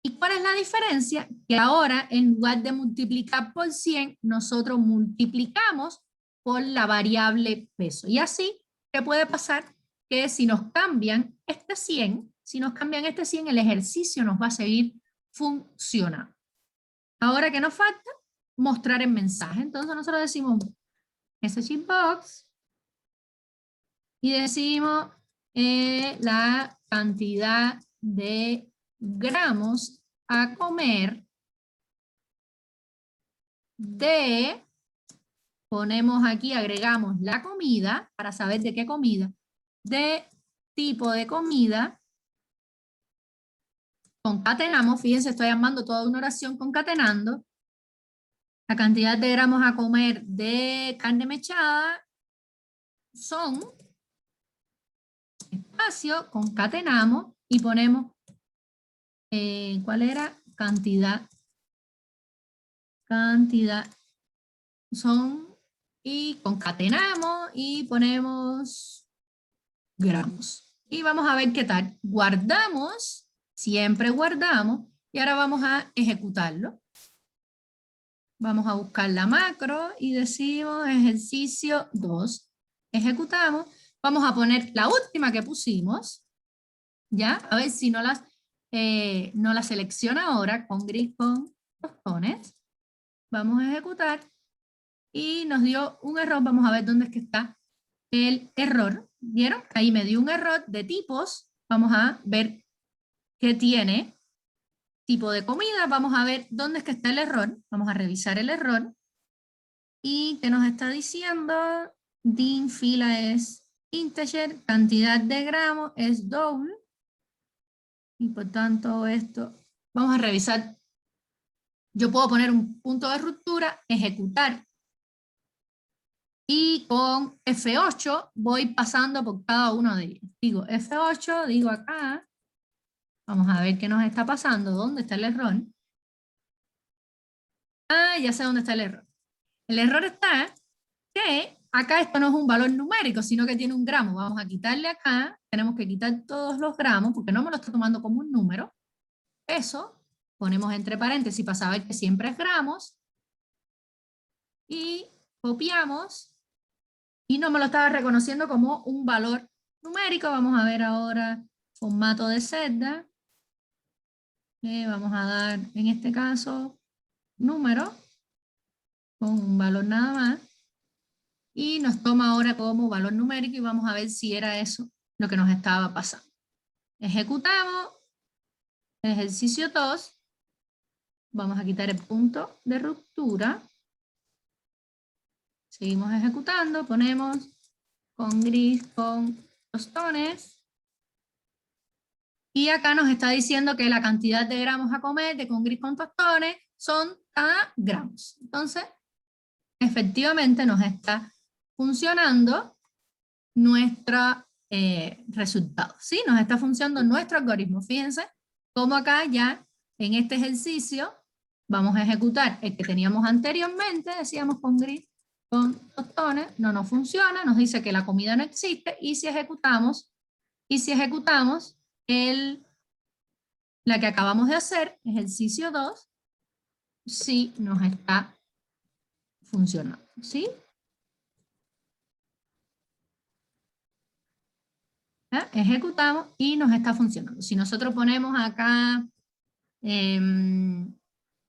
¿Y cuál es la diferencia? Que ahora, en lugar de multiplicar por 100, nosotros multiplicamos por la variable peso. Y así, ¿qué puede pasar? Que si nos cambian este 100, el ejercicio nos va a seguir funcionando. Ahora, ¿qué nos falta? Mostrar el mensaje. Entonces nosotros decimos messaging box y decimos la cantidad de gramos a comer de, ponemos aquí, agregamos la comida, para saber de qué comida, de tipo de comida, concatenamos, fíjense, estoy armando toda una oración concatenando, la cantidad de gramos a comer de carne mechada son, espacio, concatenamos y ponemos, ¿cuál era? Cantidad, son, y concatenamos y ponemos gramos. Y vamos a ver qué tal. Guardamos, siempre guardamos, y ahora vamos a ejecutarlo. Vamos a buscar la macro y decimos ejercicio 2. Ejecutamos. Vamos a poner la última que pusimos, ¿ya? A ver si no la selecciona ahora con gris con botones. Vamos a ejecutar y nos dio un error. Vamos a ver dónde es que está el error. ¿Vieron? Ahí me dio un error de tipos. Vamos a ver qué tiene. Tipo de comida. Vamos a ver dónde es que está el error. Vamos a revisar el error. ¿Y qué nos está diciendo? Dim fila es integer. Cantidad de gramos es double. Y por tanto esto, vamos a revisar. Yo puedo poner un punto de ruptura, ejecutar. Y con F8 voy pasando por cada uno de ellos. Digo F8, digo acá. Vamos a ver qué nos está pasando. ¿Dónde está el error? Ah, ya sé dónde está el error. El error está que acá esto no es un valor numérico, sino que tiene un gramo. Vamos a quitarle acá. Tenemos que quitar todos los gramos porque no me lo está tomando como un número. Eso ponemos entre paréntesis para saber que siempre es gramos. Y copiamos. Y no me lo estaba reconociendo como un valor numérico. Vamos a ver ahora formato de celda. Vamos a dar, en este caso, número, con un valor nada más. Y nos toma ahora como valor numérico y vamos a ver si era eso lo que nos estaba pasando. Ejecutamos El ejercicio 2, vamos a quitar el punto de ruptura. Seguimos ejecutando, ponemos con gris, con tostones. Y acá nos está diciendo que la cantidad de gramos a comer de con gris con tostones son a gramos. Entonces, efectivamente nos está funcionando nuestro resultado, ¿sí? Nos está funcionando nuestro algoritmo. Fíjense cómo acá ya en este ejercicio vamos a ejecutar el que teníamos anteriormente, decíamos con gris con tostones, no nos funciona, nos dice que la comida no existe, y si ejecutamos la que acabamos de hacer, ejercicio 2, sí nos está funcionando, ¿sí? Ejecutamos y nos está funcionando. Si nosotros ponemos acá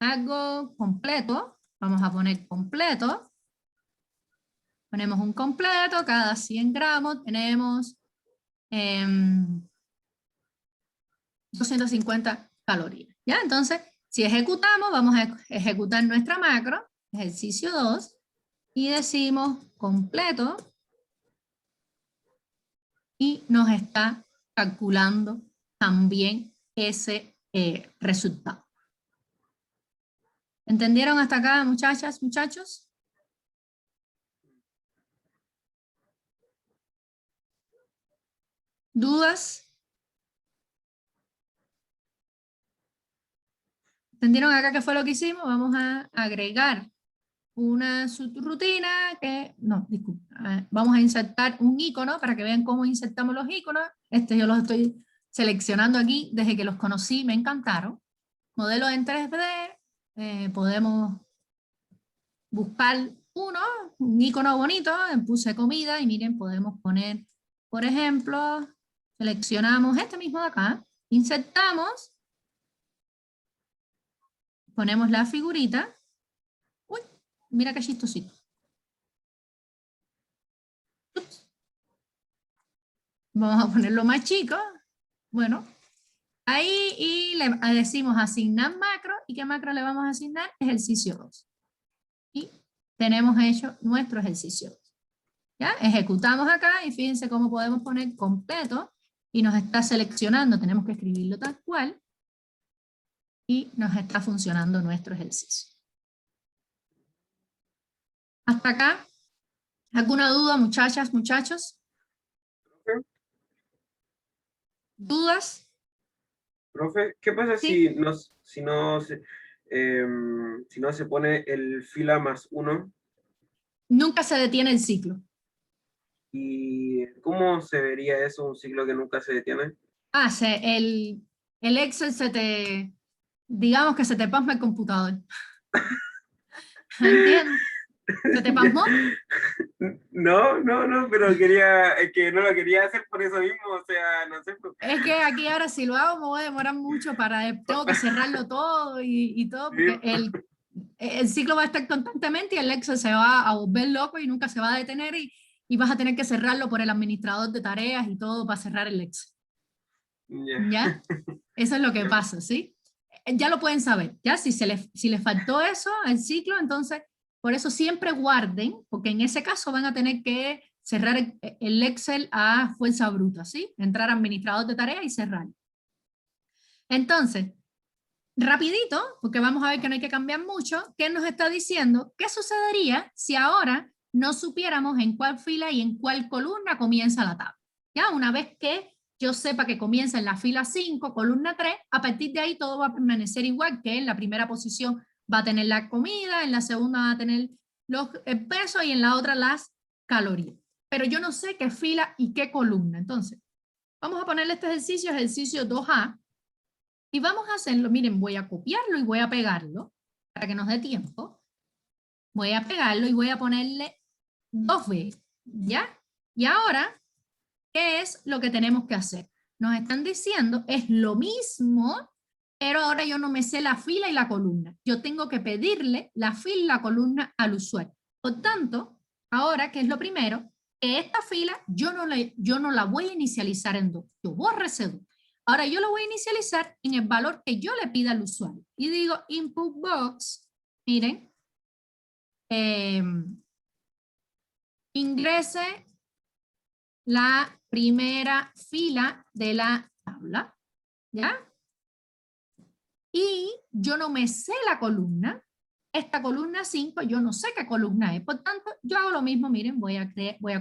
algo completo, vamos a poner completo, ponemos un completo, cada 100 gramos tenemos 250 calorías. ¿Ya? Entonces, si ejecutamos, vamos a ejecutar nuestra macro, ejercicio 2, y decimos completo, y nos está calculando también ese resultado. ¿Entendieron hasta acá, muchachas, muchachos? ¿Dudas? ¿Entendieron acá qué fue lo que hicimos? Vamos a agregar una subrutina que, no, disculpa, vamos a insertar un icono para que vean cómo insertamos los iconos. Yo los estoy seleccionando aquí desde que los conocí, me encantaron. Modelos en 3D, podemos buscar un icono bonito, puse comida y miren, podemos poner, por ejemplo, seleccionamos este mismo de acá, insertamos, ponemos la figurita. Uy, mira qué chistosito. Ups. Vamos a ponerlo más chico. Bueno, ahí y le decimos asignar macro. ¿Y qué macro le vamos a asignar? Ejercicio 2. Y tenemos hecho nuestro ejercicio 2. ¿Ya? Ejecutamos acá y fíjense cómo podemos poner completo y nos está seleccionando. Tenemos que escribirlo tal cual. Y nos está funcionando nuestro ejercicio. ¿Hasta acá? ¿Alguna duda, muchachas, muchachos? ¿Dudas? Profe, ¿qué pasa Sí. si no se pone el fila más 1? Nunca se detiene el ciclo. ¿Y cómo se vería eso, un ciclo que nunca se detiene? El Excel digamos que se te pasma el computador. ¿Entiendes? ¿Se te pasmó? No, pero es que no lo quería hacer por eso mismo, o sea, no sé. Es que aquí ahora si lo hago me voy a demorar mucho tengo que cerrarlo todo y todo, porque el ciclo va a estar constantemente y el Excel se va a volver loco y nunca se va a detener y vas a tener que cerrarlo por el administrador de tareas y todo para cerrar el Excel. ¿Ya? Eso es lo que pasa, ¿sí? Ya lo pueden saber, ¿ya? Si les faltó eso al ciclo, entonces, por eso siempre guarden, porque en ese caso van a tener que cerrar el Excel a fuerza bruta, ¿sí? Entrar a administrador de tareas y cerrar. Entonces, rapidito, porque vamos a ver que no hay que cambiar mucho, ¿qué nos está diciendo? ¿Qué sucedería si ahora no supiéramos en cuál fila y en cuál columna comienza la tabla? ¿Ya? Una vez que yo sepa que comienza en la fila 5, columna 3, a partir de ahí todo va a permanecer igual, que en la primera posición va a tener la comida, en la segunda va a tener el peso y en la otra las calorías. Pero yo no sé qué fila y qué columna. Entonces, vamos a ponerle este ejercicio 2A, y vamos a hacerlo, miren, voy a copiarlo y voy a pegarlo, para que nos dé tiempo. Voy a pegarlo y voy a ponerle 2B, ¿ya? Y ahora, ¿qué es lo que tenemos que hacer? Nos están diciendo, es lo mismo, pero ahora yo no me sé la fila y la columna. Yo tengo que pedirle la fila y la columna al usuario. Por tanto, ahora, ¿qué es lo primero? Que esta fila yo no la voy a inicializar en 2. Yo borro ese 2. Ahora yo lo voy a inicializar en el valor que yo le pida al usuario. Y digo input box, miren, ingrese la primera fila de la tabla, ¿ya? Y yo no me sé la columna. Esta columna 5, yo no sé qué columna es. Por tanto, yo hago lo mismo, miren, voy a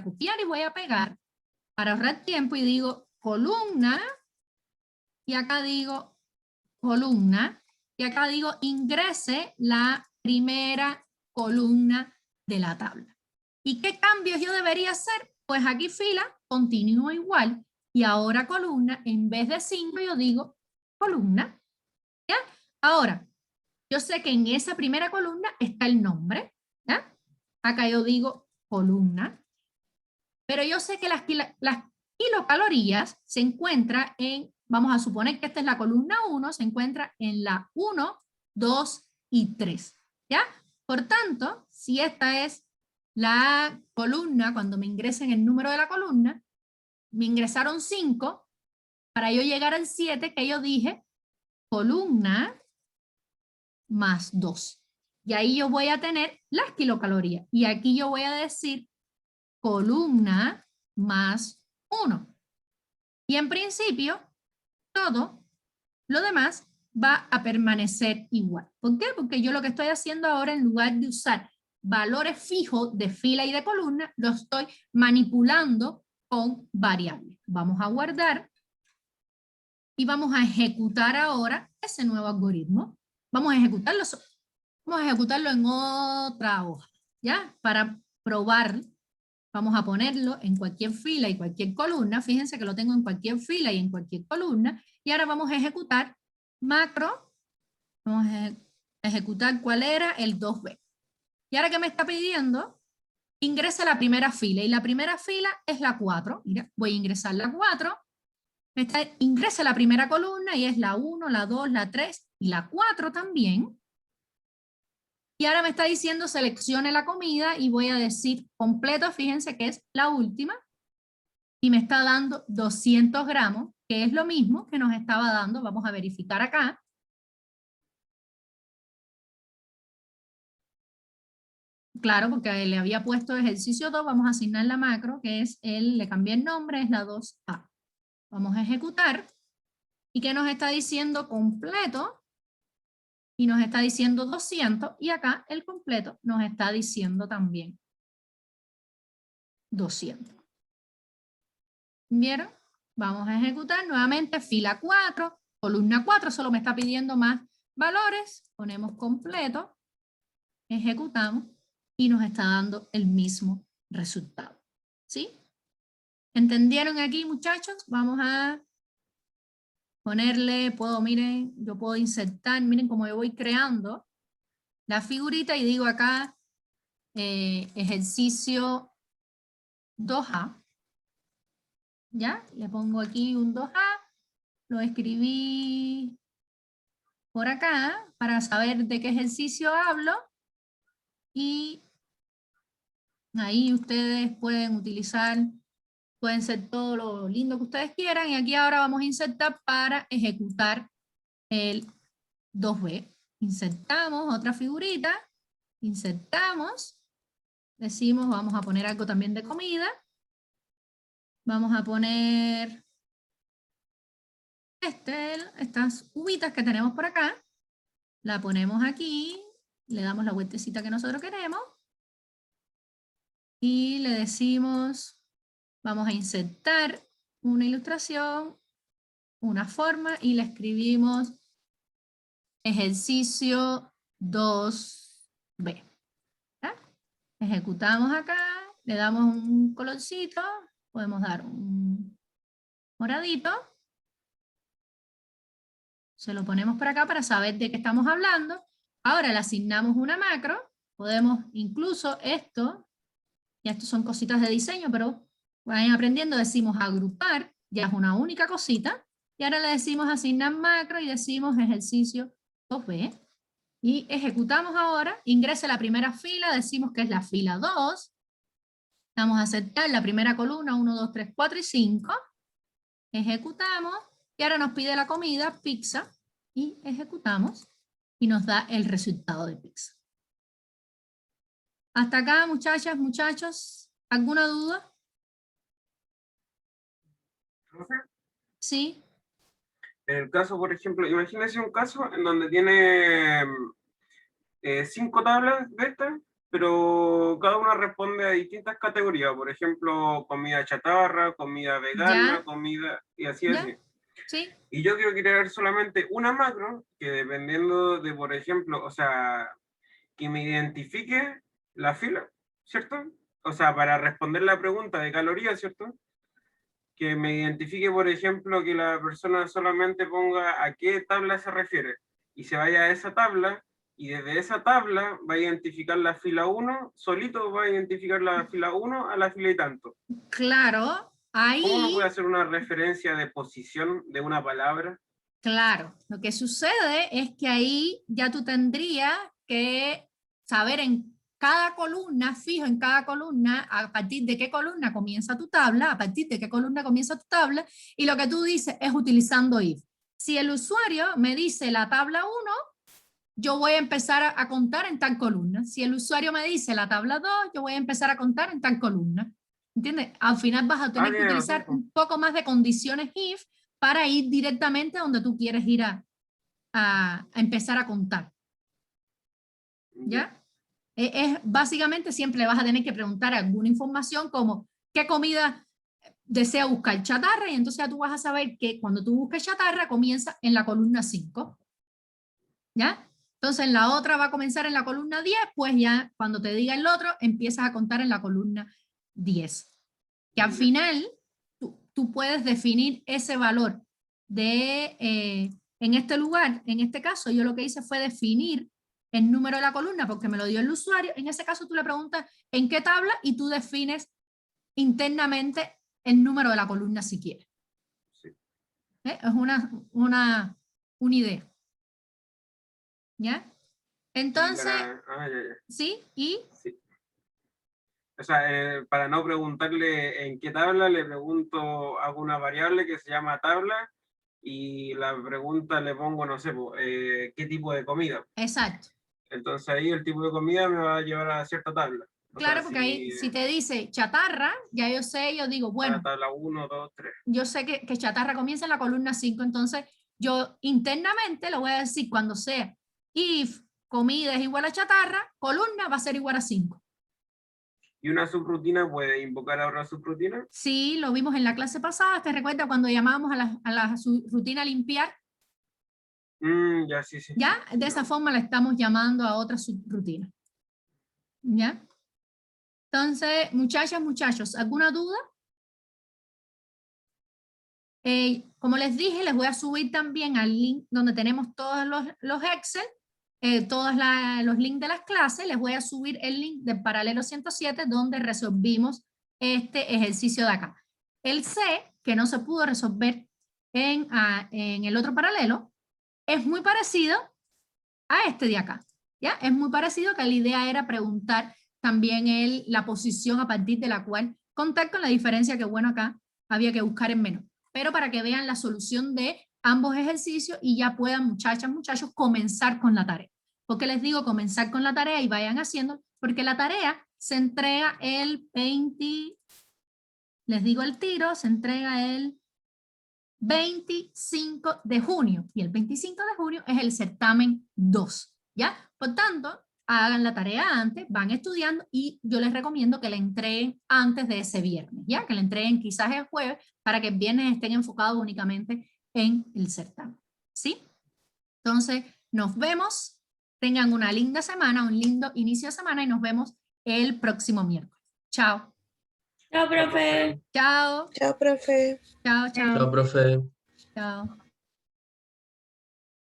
copiar y voy a pegar para ahorrar tiempo y digo columna, y acá digo columna, y acá digo ingrese la primera columna de la tabla. ¿Y qué cambios yo debería hacer? Pues aquí fila, continúo igual, y ahora columna, en vez de 5 yo digo columna. ¿Ya? Ahora, yo sé que en esa primera columna está el nombre, ¿ya? Acá yo digo columna, pero yo sé que las kilocalorías se encuentran en, vamos a suponer que esta es la columna 1, se encuentra en la 1, 2 y 3, ¿ya? Por tanto, si esta es la columna, cuando me ingresen el número de la columna, me ingresaron 5, para yo llegar al 7, que yo dije, columna más 2. Y ahí yo voy a tener las kilocalorías. Y aquí yo voy a decir columna más 1. Y en principio, todo lo demás va a permanecer igual. ¿Por qué? Porque yo lo que estoy haciendo ahora, en lugar de usar valores fijos de fila y de columna, lo estoy manipulando con variables. Vamos a guardar y vamos a ejecutar ahora ese nuevo algoritmo. Vamos a ejecutarlo en otra hoja, ¿ya? Para probar, vamos a ponerlo en cualquier fila y cualquier columna. Fíjense que lo tengo en cualquier fila y en cualquier columna. Y ahora vamos a ejecutar macro. Vamos a ejecutar cuál era el 2B. Y ahora que me está pidiendo, ingresa la primera fila. Y la primera fila es la 4. Mira, voy a ingresar la 4. Ingresa la primera columna y es la 1, la 2, la 3 y la 4 también. Y ahora me está diciendo seleccione la comida y voy a decir completo, fíjense que es la última. Y me está dando 200 gramos, que es lo mismo que nos estaba dando. Vamos a verificar acá. Claro, porque le había puesto ejercicio 2, vamos a asignar la macro, que es le cambié el nombre, es la 2A. Vamos a ejecutar. ¿Y qué nos está diciendo? Completo. Y nos está diciendo 200. Y acá el completo nos está diciendo también 200. ¿Vieron? Vamos a ejecutar nuevamente fila 4, columna 4, solo me está pidiendo más valores. Ponemos completo, ejecutamos y nos está dando el mismo resultado. ¿Sí? ¿Entendieron aquí, muchachos? Vamos a ponerle, miren, yo puedo insertar, miren cómo yo voy creando la figurita y digo acá ejercicio 2A. ¿Ya? Le pongo aquí un 2A, lo escribí por acá para saber de qué ejercicio hablo y ahí ustedes pueden utilizar, pueden ser todo lo lindo que ustedes quieran y aquí ahora vamos a insertar para ejecutar el 2B. Insertamos otra figurita, insertamos, decimos vamos a poner algo también de comida, vamos a poner estas uvitas que tenemos por acá, la ponemos aquí, le damos la vueltecita que nosotros queremos y le decimos, vamos a insertar una ilustración, una forma y le escribimos ejercicio 2B. ¿Ya? Ejecutamos acá, le damos un colorcito, podemos dar un moradito. Se lo ponemos por acá para saber de qué estamos hablando. Ahora le asignamos una macro. Podemos incluso esto, ya estos son cositas de diseño, pero vayan aprendiendo, decimos agrupar, ya es una única cosita. Y ahora le decimos asignar macro y decimos ejercicio 2B. Y ejecutamos ahora, ingrese la primera fila, decimos que es la fila 2. Vamos a aceptar la primera columna, 1, 2, 3, 4 y 5. Ejecutamos. Y ahora nos pide la comida, pizza, y ejecutamos y nos da el resultado de pizza. Hasta acá, muchachas, muchachos, ¿alguna duda? Profe, Sí, en el caso, por ejemplo, imagínese un caso en donde tiene 5 tablas de estas, pero cada una responde a distintas categorías. Por ejemplo, comida chatarra, comida vegana, ya, comida, y así, ya, así. sí, Y yo quiero crear solamente una macro que dependiendo de, por ejemplo, o sea, que me identifique la fila, ¿cierto? O sea, para responder la pregunta de calorías, ¿cierto? Que me identifique, por ejemplo, que la persona solamente ponga a qué tabla se refiere y se vaya a esa tabla y desde esa tabla va a identificar la fila 1, solito va a identificar la fila 1 a la fila y tanto. claro, ¿Cómo me ahí, puede hacer una referencia de posición de una palabra? claro, lo que sucede es que ahí ya tú tendrías que saber en cada columna, fijo en cada columna, a partir de qué columna comienza tu tabla, a partir de qué columna comienza tu tabla, y lo que tú dices es utilizando if. Si el usuario me dice la tabla 1, yo voy a empezar a contar en tal columna. Si el usuario me dice la tabla 2, yo voy a empezar a contar en tal columna. ¿Entiendes? Al final vas a tener que Tiene utilizar razón. un poco más de condiciones if para ir directamente a donde tú quieres ir a empezar a contar. ¿Ya? Básicamente siempre le vas a tener que preguntar alguna información como ¿qué comida desea buscar? Chatarra, y entonces ya tú vas a saber que cuando tú busques chatarra comienza en la columna 5. ¿Ya? Entonces la otra va a comenzar en la columna 10, pues ya cuando te diga el otro empiezas a contar en la columna 10. Que al final tú puedes definir ese valor de, en este lugar, en este caso yo lo que hice fue definir el número de la columna porque me lo dio el usuario. En ese caso tú le preguntas en qué tabla y tú defines internamente el número de la columna si quieres. Sí. Es una idea. ¿Ya? Entonces, Ya. sí, y Sí. O sea, para no preguntarle en qué tabla, le pregunto a una variable que se llama tabla y la pregunta le pongo, no sé, qué tipo de comida. exacto. Entonces ahí el tipo de comida me va a llevar a cierta tabla. O sea, Claro, porque ahí si te dice chatarra, ya yo sé, yo digo, la bueno, tabla 1, 2, 3. yo sé que chatarra comienza en la columna 5, entonces yo internamente lo voy a decir cuando sea if comida es igual a chatarra, columna va a ser igual a 5. ¿Y una subrutina puede invocar a otra subrutina? Sí, lo vimos en la clase pasada, ¿te recuerdas cuando llamábamos a la rutina limpiar? Ya, sí, sí. ¿Ya? De esa forma la estamos llamando a otra subrutina. ¿Ya? Entonces, muchachas, muchachos, ¿alguna duda? Como les dije, les voy a subir también al link donde tenemos todos los Excel, todos los links de las clases. Les voy a subir el link del paralelo 107 donde resolvimos este ejercicio de acá. El C, que no se pudo resolver en el otro paralelo, es muy parecido a este de acá. ¿Ya? Es muy parecido, que la idea era preguntar también la posición a partir de la cual contar, con la diferencia que, bueno, acá había que buscar en menor. Pero para que vean la solución de ambos ejercicios y ya puedan, muchachas, muchachos, comenzar con la tarea. ¿Por qué les digo comenzar con la tarea y vayan haciendo? Porque la tarea se entrega el 20, les digo el tiro, se entrega el 25 de junio y el 25 de junio es el certamen 2, ¿ya? Por tanto, hagan la tarea antes, van estudiando y yo les recomiendo que la entreguen antes de ese viernes, ¿ya? Que la entreguen quizás el jueves para que el viernes estén enfocados únicamente en el certamen, ¿sí? Entonces, nos vemos, tengan una linda semana, un lindo inicio de semana y nos vemos el próximo miércoles. Chao. Chao, profe. Chao. Chao, profe. Chao, chao. Chao, profe. Chao.